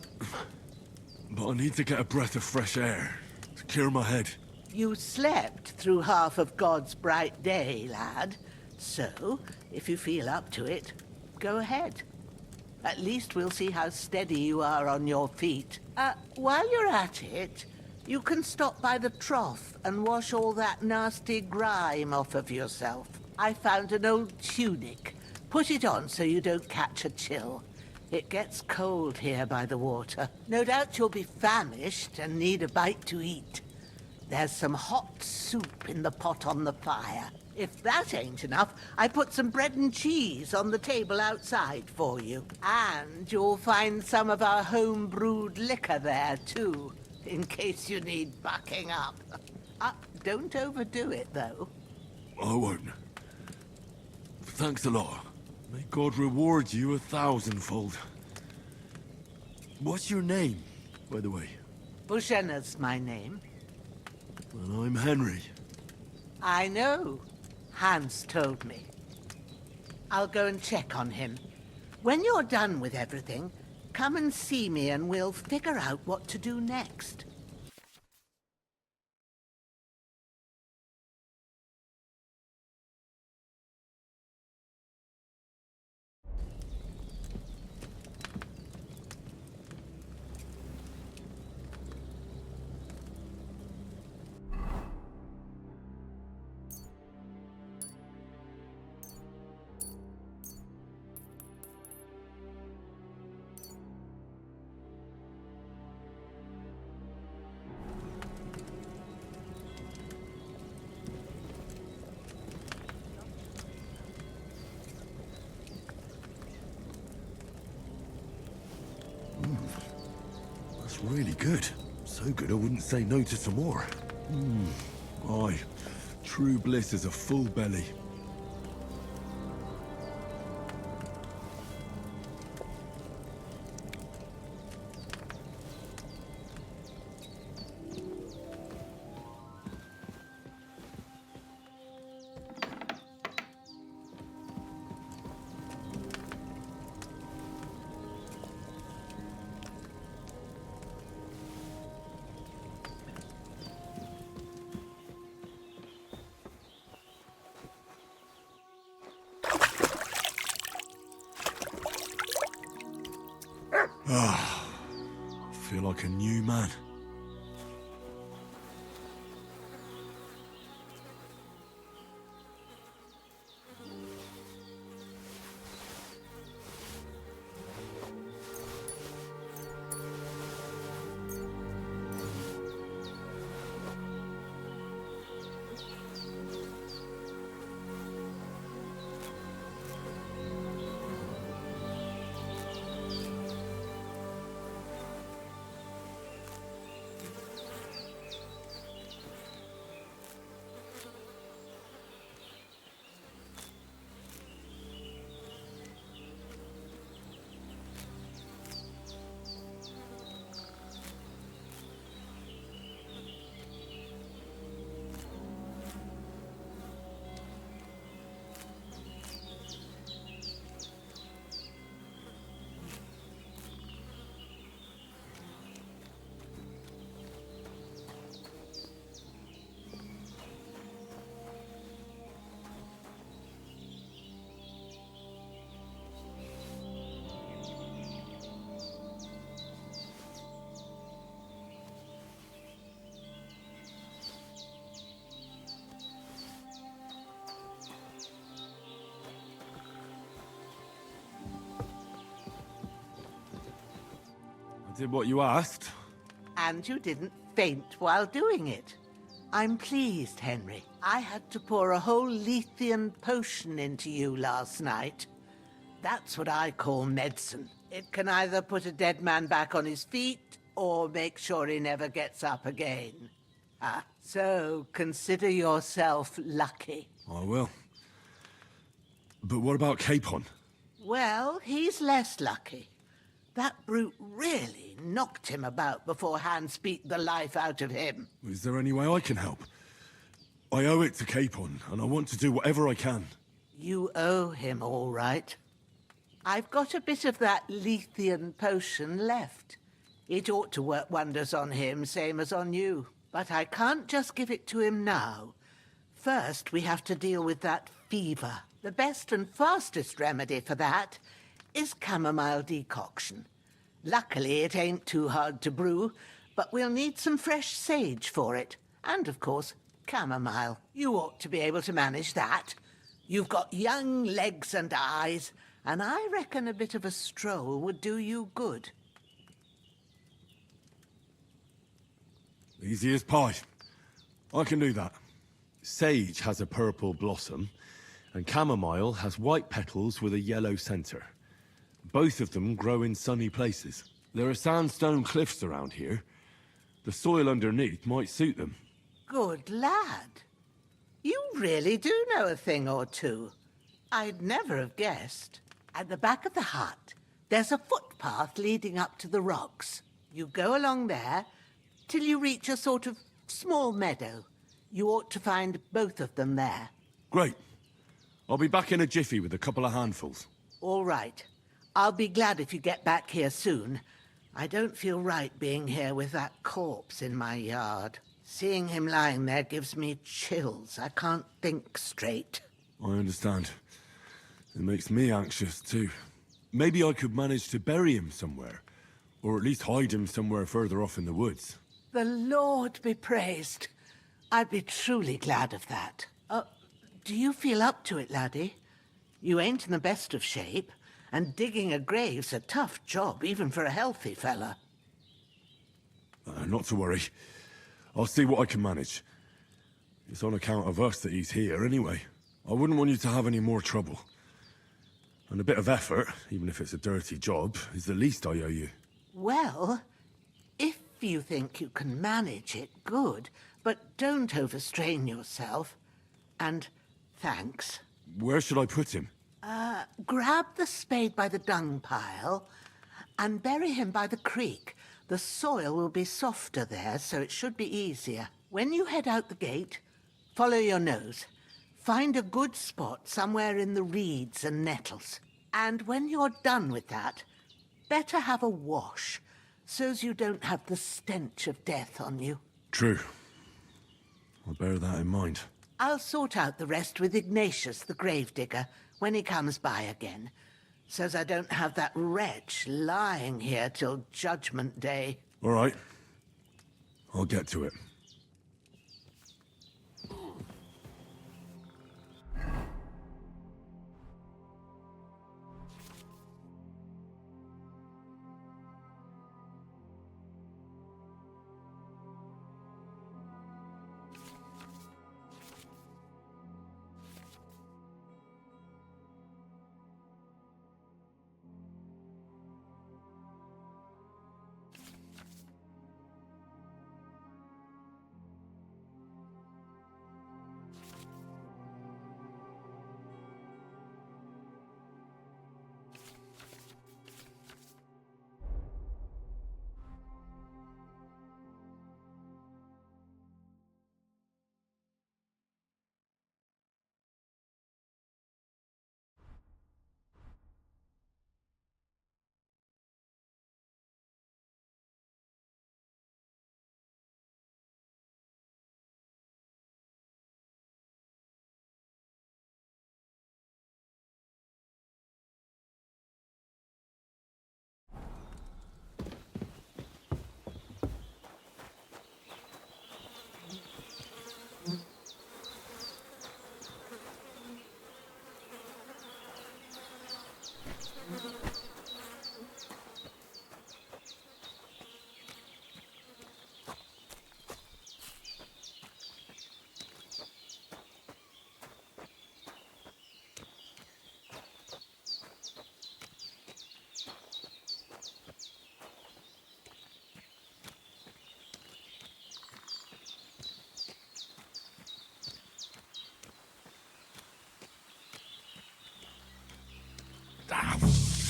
But I need to get a breath of fresh air to clear my head. You slept through half of God's bright day, lad. So, if you feel up to it, go ahead. At least we'll see how steady you are on your feet. While you're at it, you can stop by the trough and wash all that nasty grime off of yourself. I found an old tunic. Put it on so you don't catch a chill. It gets cold here by the water. No doubt you'll be famished and need a bite to eat. There's some hot soup in the pot on the fire. If that ain't enough, I put some bread and cheese on the table outside for you. And you'll find some of our home-brewed liquor there, too, in case you need bucking up. Don't overdo it, though. I won't. Thanks a lot. May God reward you 1,000-fold. What's your name, by the way? Bushenna's my name. And I'm Henry. I know. Hans told me. I'll go and check on him. When you're done with everything, come and see me and we'll figure out what to do next. That's really good. So good I wouldn't say no to some more. Aye, true bliss is a full belly. I feel like a new man. did what you asked. And you didn't faint while doing it. I'm pleased, Henry. I had to pour a whole Lethean potion into you last night. That's what I call medicine. It can either put a dead man back on his feet, or make sure he never gets up again. So consider yourself lucky. I will. But what about Capon? Well, he's less lucky. That brute really knocked him about before Hans beat the life out of him. Is there any way I can help? I owe it to Capon, and I want to do whatever I can. You owe him, all right. I've got a bit of that Lethean potion left. It ought to work wonders on him, same as on you. But I can't just give it to him now. First, we have to deal with that fever. The best and fastest remedy for that is chamomile decoction. Luckily, it ain't too hard to brew, but we'll need some fresh sage for it. And, of course, chamomile. You ought to be able to manage that. You've got young legs and eyes, and I reckon a bit of a stroll would do you good. Easy as pie. I can do that. Sage has a purple blossom, and chamomile has white petals with a yellow center. Both of them grow in sunny places. There are sandstone cliffs around here. The soil underneath might suit them. Good lad. You really do know a thing or two. I'd never have guessed. At the back of the hut, there's a footpath leading up to the rocks. You go along there till you reach a sort of small meadow. You ought to find both of them there. Great. I'll be back in a jiffy with a couple of handfuls. All right. I'll be glad if you get back here soon. I don't feel right being here with that corpse in my yard. Seeing him lying there gives me chills. I can't think straight. I understand. It makes me anxious, too. Maybe I could manage to bury him somewhere. Or at least hide him somewhere further off in the woods. The Lord be praised. I'd be truly glad of that. Do you feel up to it, laddie? You ain't in the best of shape, and digging a grave's a tough job, even for a healthy fella. Not to worry. I'll see what I can manage. It's on account of us that he's here, anyway. I wouldn't want you to have any more trouble. And a bit of effort, even if it's a dirty job, is the least I owe you. Well, if you think you can manage it, good. But don't overstrain yourself. And thanks. Where should I put him? Grab the spade by the dung pile and bury him by the creek. The soil will be softer there, so it should be easier. When you head out the gate, follow your nose. Find a good spot somewhere in the reeds and nettles. And when you're done with that, better have a wash, so's you don't have the stench of death on you. True. I'll bear that in mind. I'll sort out the rest with Ignatius, the gravedigger, when he comes by again, so's I don't have that wretch lying here till Judgment Day. All right. I'll get to it.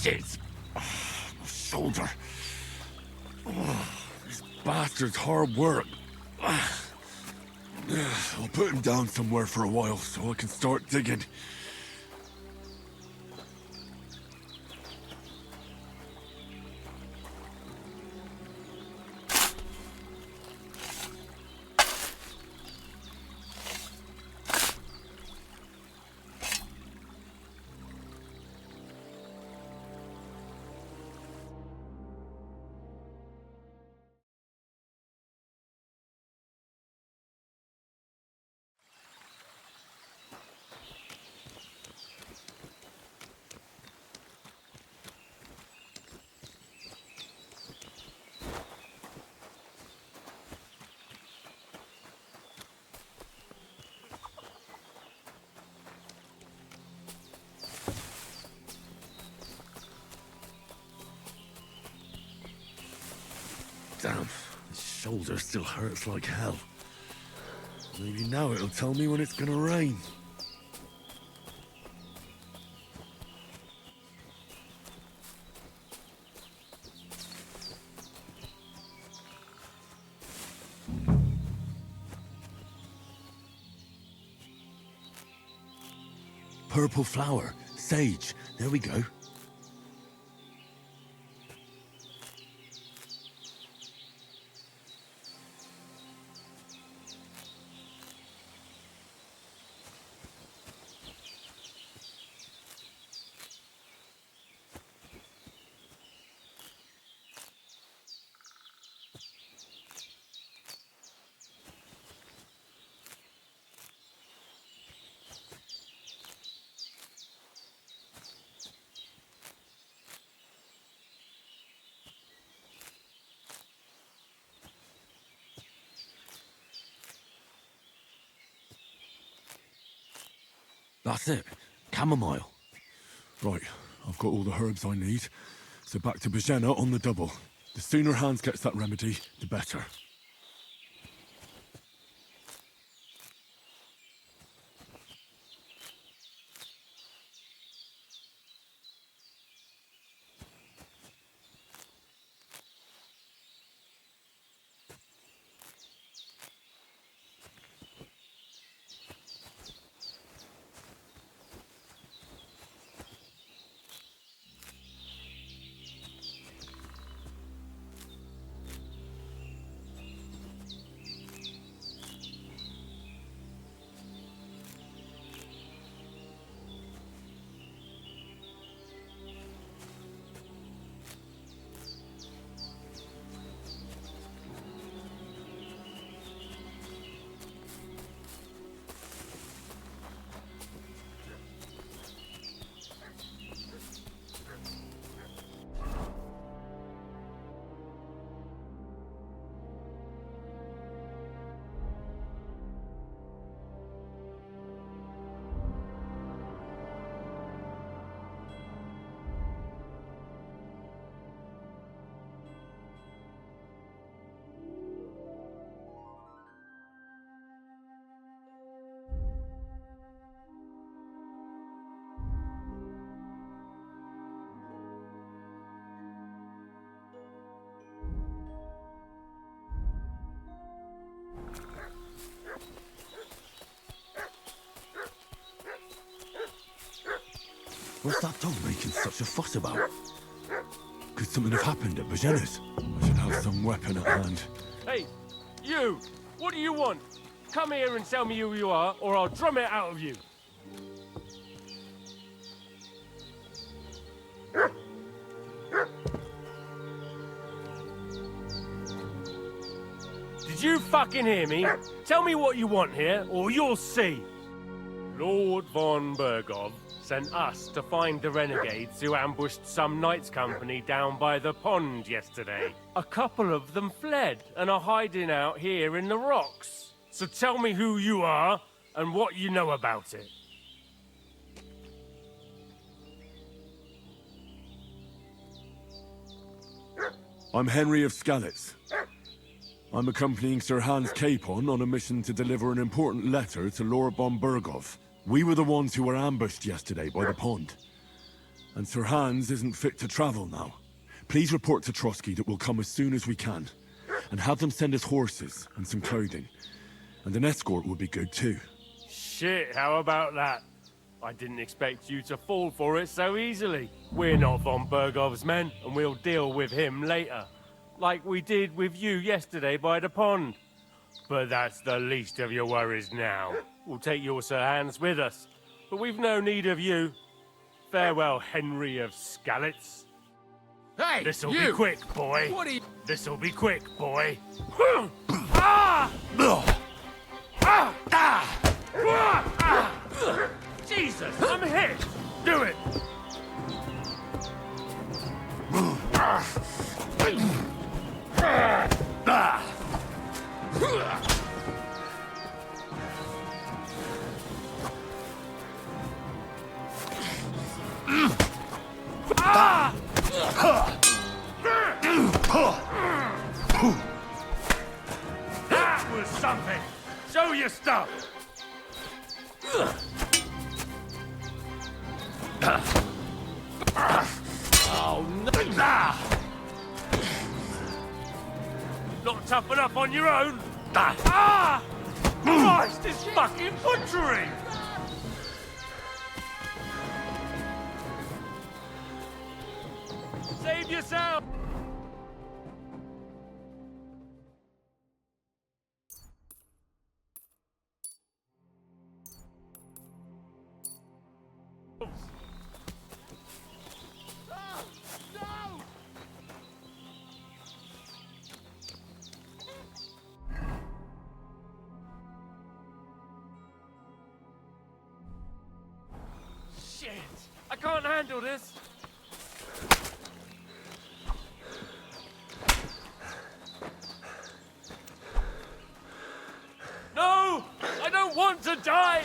Shit! Oh, my shoulder. Oh, this bastard's hard work. I'll put him down somewhere for a while so I can start digging. Damn, this shoulder still hurts like hell. Maybe now it'll tell me when it's gonna rain. Purple flower, sage, there we go. That's it. Chamomile. Right, I've got all the herbs I need. So back to Bajena on the double. The sooner Hans gets that remedy, the better. What's that dog making such a fuss about? Could something have happened at Bajena's? I should have some weapon at hand. Hey, you! What do you want? Come here and tell me who you are, or I'll drum it out of you. Did you fucking hear me? Tell me what you want here, or you'll see. Lord von Bergov sent us to find the renegades who ambushed some knights' company down by the pond yesterday. A couple of them fled and are hiding out here in the rocks. So tell me who you are and what you know about it. I'm Henry of Skalitz. I'm accompanying Sir Hans Capon on a mission to deliver an important letter to Lord von Bergov. We were the ones who were ambushed yesterday by the pond. And Sir Hans isn't fit to travel now. Please report to Trotsky that we'll come as soon as we can. And have them send us horses and some clothing. And an escort would be good too. Shit, how about that? I didn't expect you to fall for it so easily. We're not von Bergov's men, and we'll deal with him later. Like we did with you yesterday by the pond. But that's the least of your worries now. We'll take your Sir Hans with us. But we've no need of you. Farewell, Henry of Skalitz. Hey, This'll you! be quick, boy. What are you... This'll be quick, boy. Ah! Ah! Ah! Jesus, I'm hit! Do it! That was something! Show your stuff! Oh, no! Not tough enough on your own? Ah! Christ, it's fucking butchery! Save yourself! Shit! I can't handle this! No! I don't want to die!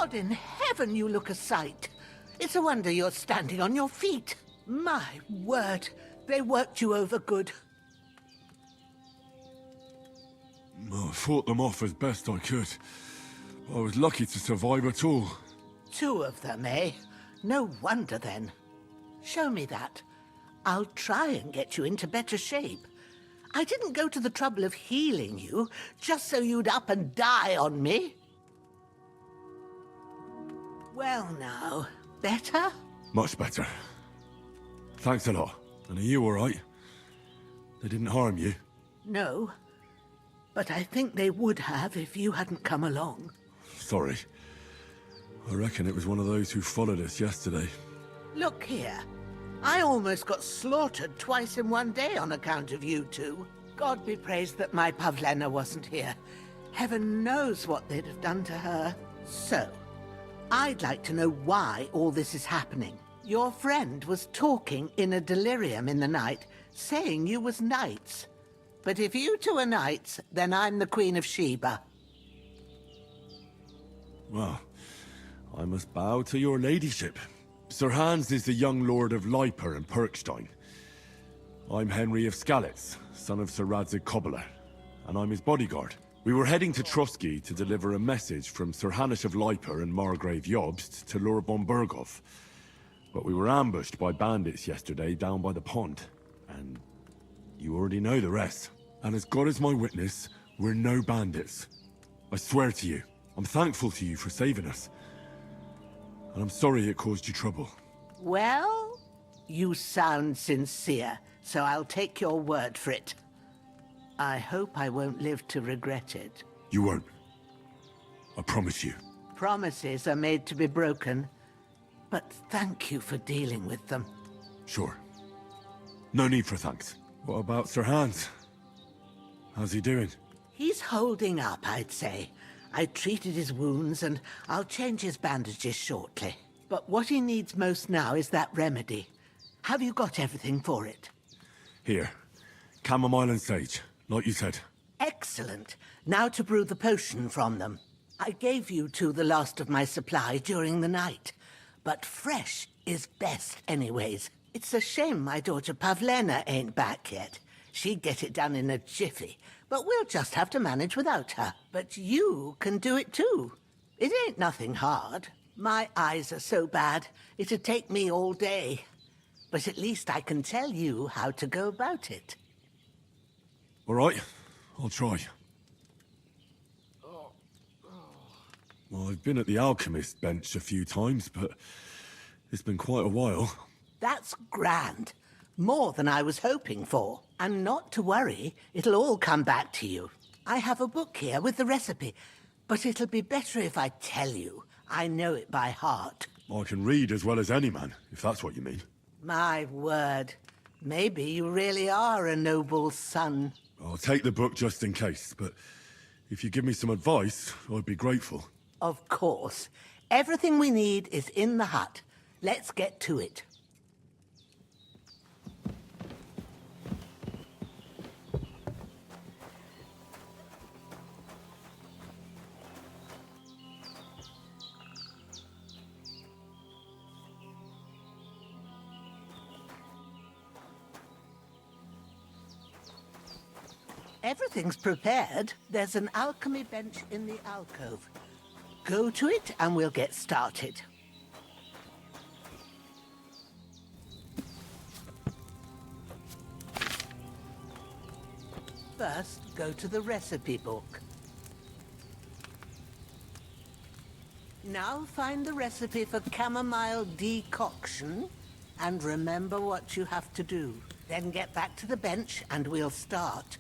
God in heaven, you look a sight. It's a wonder you're standing on your feet. My word, they worked you over good. I fought them off as best I could. I was lucky to survive at all. 2 of them, eh? No wonder then. Show me that. I'll try and get you into better shape. I didn't go to the trouble of healing you just so you'd up and die on me. Well now, better? Much better. Thanks a lot. And are you all right? They didn't harm you? No. But I think they would have if you hadn't come along. Sorry. I reckon it was one of those who followed us yesterday. Look here. I almost got slaughtered twice in one day on account of you two. God be praised that my Pavlena wasn't here. Heaven knows what they'd have done to her. So, I'd like to know why all this is happening. Your friend was talking in a delirium in the night, saying you was knights. But if you two are knights, then I'm the Queen of Sheba. Well, I must bow to your ladyship. Sir Hans is the young lord of Leiper and Perkstein. I'm Henry of Skalitz, son of Sir Radzig Kobyla, and I'm his bodyguard. We were heading to Trotsky to deliver a message from Sir Hanush of Leiper and Margrave Jobst to Lord Bombergov. But we were ambushed by bandits yesterday down by the pond, and you already know the rest. And as God is my witness, we're no bandits. I swear to you, I'm thankful to you for saving us. And I'm sorry it caused you trouble. Well, you sound sincere, so I'll take your word for it. I hope I won't live to regret it. You won't. I promise you. Promises are made to be broken, but thank you for dealing with them. Sure. No need for thanks. What about Sir Hans? How's he doing? He's holding up, I'd say. I treated his wounds, and I'll change his bandages shortly. But what he needs most now is that remedy. Have you got everything for it? Here. Chamomile and sage, like you said. Excellent. Now to brew the potion from them. I gave you two the last of my supply during the night. But fresh is best anyways. It's a shame my daughter Pavlena ain't back yet. She'd get it done in a jiffy, but we'll just have to manage without her. But you can do it too. It ain't nothing hard. My eyes are so bad, it'd take me all day. But at least I can tell you how to go about it. All right, I'll try. Well, I've been at the alchemist bench a few times, but it's been quite a while. That's grand. More than I was hoping for. And not to worry, it'll all come back to you. I have a book here with the recipe, but it'll be better if I tell you. I know it by heart. I can read as well as any man, if that's what you mean. My word. Maybe you really are a noble son. I'll take the book just in case, but if you give me some advice, I'd be grateful. Of course. Everything we need is in the hut. Let's get to it. Everything's prepared. There's an alchemy bench in the alcove. Go to it and we'll get started. First, go to the recipe book. Now find the recipe for chamomile decoction and remember what you have to do. Then get back to the bench and we'll start.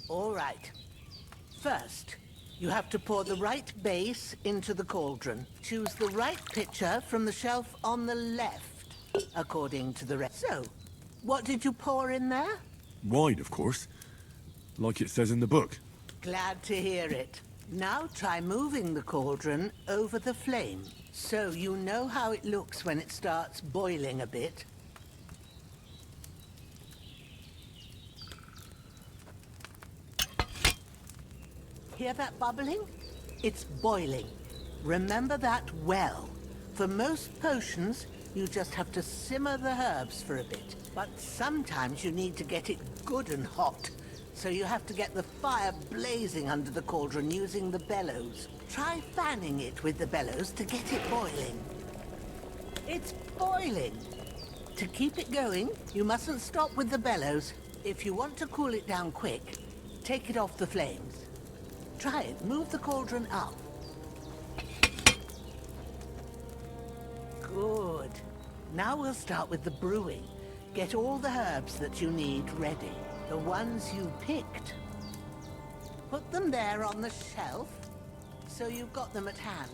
All right. First, you have to pour the right base into the cauldron. Choose the right pitcher from the shelf on the left, according to the rest. So, what did you pour in there? Wine, of course. Like it says in the book. Glad to hear it. Now try moving the cauldron over the flame, so you know how it looks when it starts boiling a bit. Hear that bubbling? It's boiling. Remember that well. For most potions, you just have to simmer the herbs for a bit. But sometimes you need to get it good and hot. so you have to get the fire blazing under the cauldron using the bellows. Try fanning it with the bellows to get it boiling. It's boiling! To keep it going, you mustn't stop with the bellows. If you want to cool it down quick, take it off the flames. Try it. Move the cauldron up. Good. Now we'll start with the brewing. Get all the herbs that you need ready. The ones you picked. Put them there on the shelf, so you've got them at hand.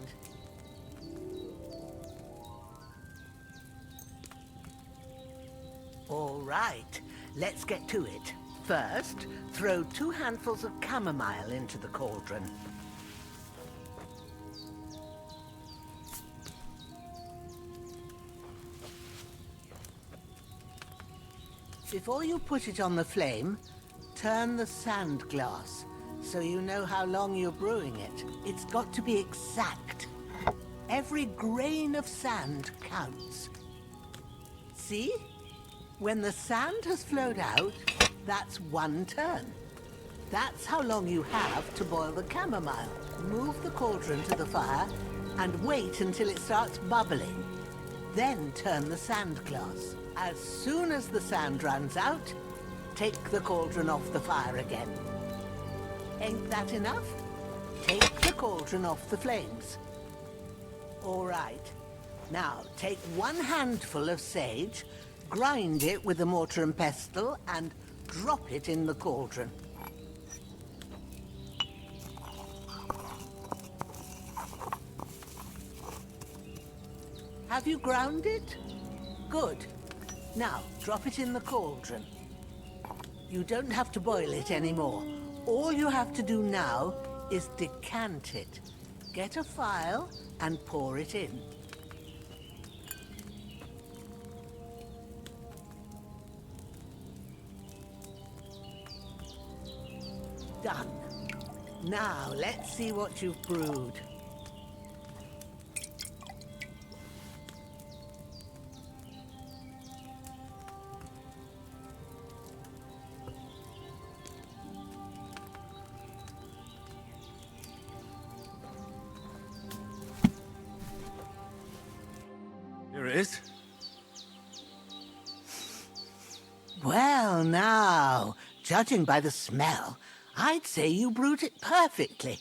All right, let's get to it. First, throw 2 handfuls of chamomile into the cauldron. Before you put it on the flame, turn the sand glass so you know how long you're brewing it. It's got to be exact. Every grain of sand counts. See? When the sand has flowed out, that's 1 turn. That's how long you have to boil the chamomile. Move the cauldron to the fire and wait until it starts bubbling. Then turn the sand glass. As soon as the sand runs out, take the cauldron off the fire again. Ain't that enough? Take the cauldron off the flames. All right. Now, take 1 handful of sage, grind it with a mortar and pestle, and drop it in the cauldron. Have you ground it? Good. Now, drop it in the cauldron. You don't have to boil it anymore. All you have to do now is decant it. Get a phial and pour it in. Done. Now, let's see what you've brewed. Here it is. Well, now, judging by the smell, I'd say you brewed it perfectly.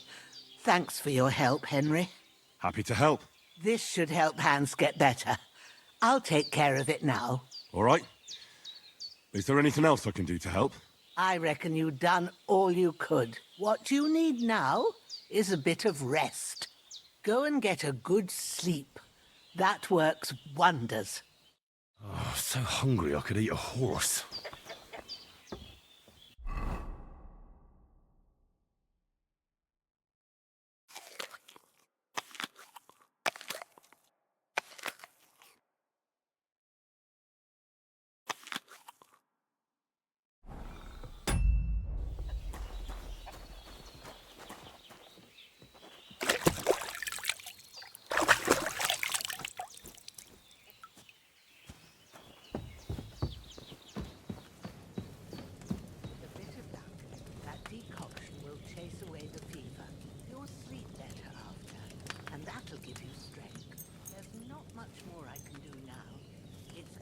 Thanks for your help, Henry. Happy to help. This should help Hans get better. I'll take care of it now. All right. Is there anything else I can do to help? I reckon you've done all you could. What you need now is a bit of rest. Go and get a good sleep. That works wonders. Oh, so hungry I could eat a horse. That decoction will chase away the fever. You'll sleep better after, and that'll give you strength. There's not much more I can do now. It's...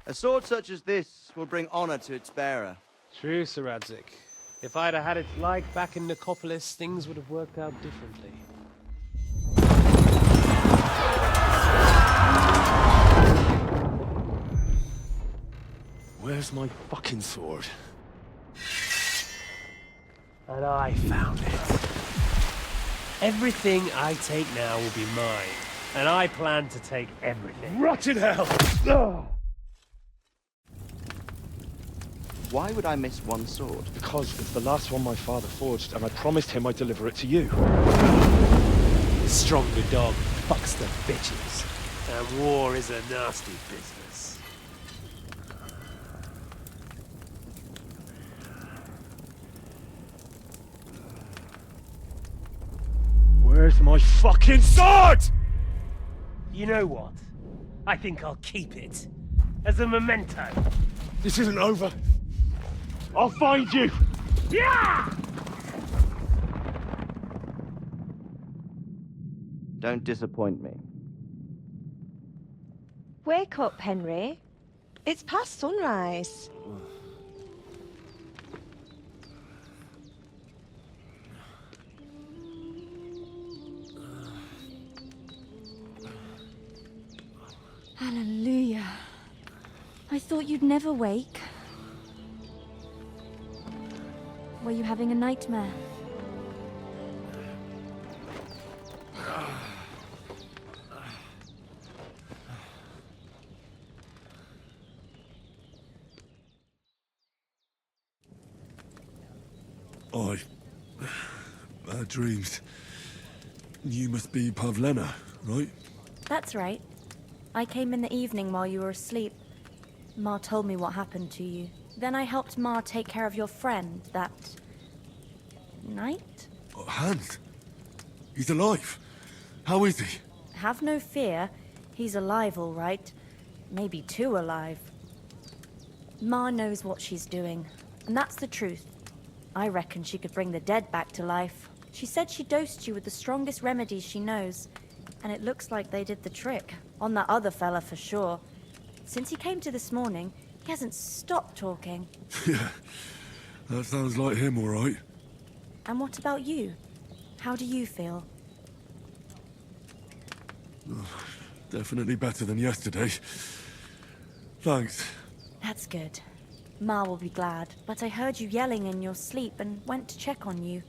A sword such as this will bring honor to its bearer. True, Sir Radzik. If I'd have had it like back in Nicopolis, things would have worked out differently. Where's my fucking sword? And I found it. Everything I take now will be mine, and I plan to take everything. Rotted hell! Why would I miss one sword? Because it's the last one my father forged, and I promised him I'd deliver it to you. The stronger dog fucks the bitches, and war is a nasty business. Where's my fucking sword? You know what? I think I'll keep it. As a memento. This isn't over. I'll find you! Yeah! Don't disappoint me. Wake up, Henry. It's past sunrise. Hallelujah. I thought you'd never wake. Were you having a nightmare? Bad dreams. You must be Pavlena, right? That's right. I came in the evening while you were asleep. Ma told me what happened to you. Then I helped Ma take care of your friend that night? Oh, Hans! He's alive! How is he? Have no fear. He's alive, all right. Maybe too alive. Ma knows what she's doing, and that's the truth. I reckon she could bring the dead back to life. She said she dosed you with the strongest remedies she knows, and it looks like they did the trick. On that other fella for sure. Since he came to this morning, he hasn't stopped talking. Yeah, that sounds like him, all right. And what about you? How do you feel? Definitely better than yesterday. Thanks. That's good. Ma will be glad, but I heard you yelling in your sleep and went to check on you.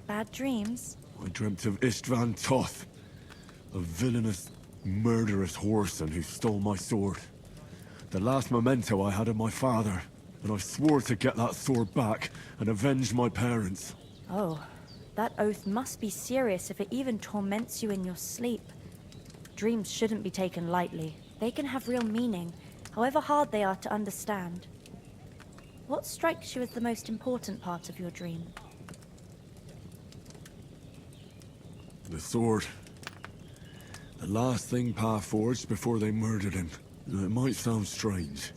Bad dreams? I dreamt of Istvan Toth, a villainous, murderous whoreson who stole my sword. The last memento I had of my father, and I swore to get that sword back and avenge my parents. Oh, that oath must be serious if it even torments you in your sleep. Dreams shouldn't be taken lightly. They can have real meaning, however hard they are to understand. What strikes you as the most important part of your dream? The sword. The last thing Pa forged before they murdered him. It might sound strange,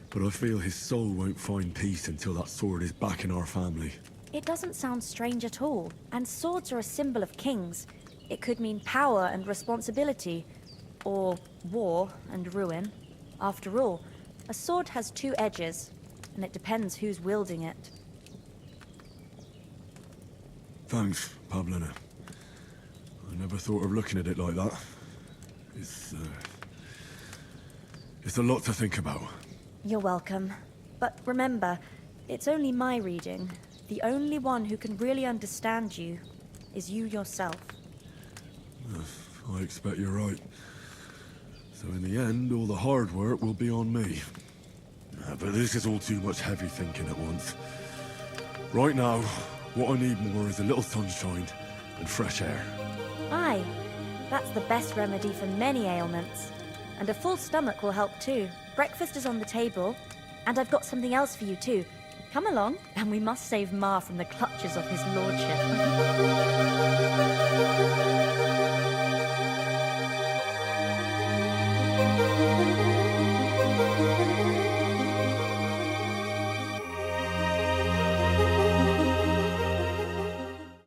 but I feel his soul won't find peace until that sword is back in our family. It doesn't sound strange at all, and swords are a symbol of kings. It could mean power and responsibility, or war and ruin. After all, a sword has two edges, and it depends who's wielding it. Thanks, Pavlena. I never thought of looking at it like that. It's a lot to think about. You're welcome. But remember, it's only my reading. The only one who can really understand you is you yourself. I expect you're right. So in the end, all the hard work will be on me. But this is all too much heavy thinking at once. Right now, what I need more is a little sunshine and fresh air. Aye, that's the best remedy for many ailments. And a full stomach will help too. Breakfast is on the table, and I've got something else for you too. Come along, and we must save Ma from the clutches of his lordship.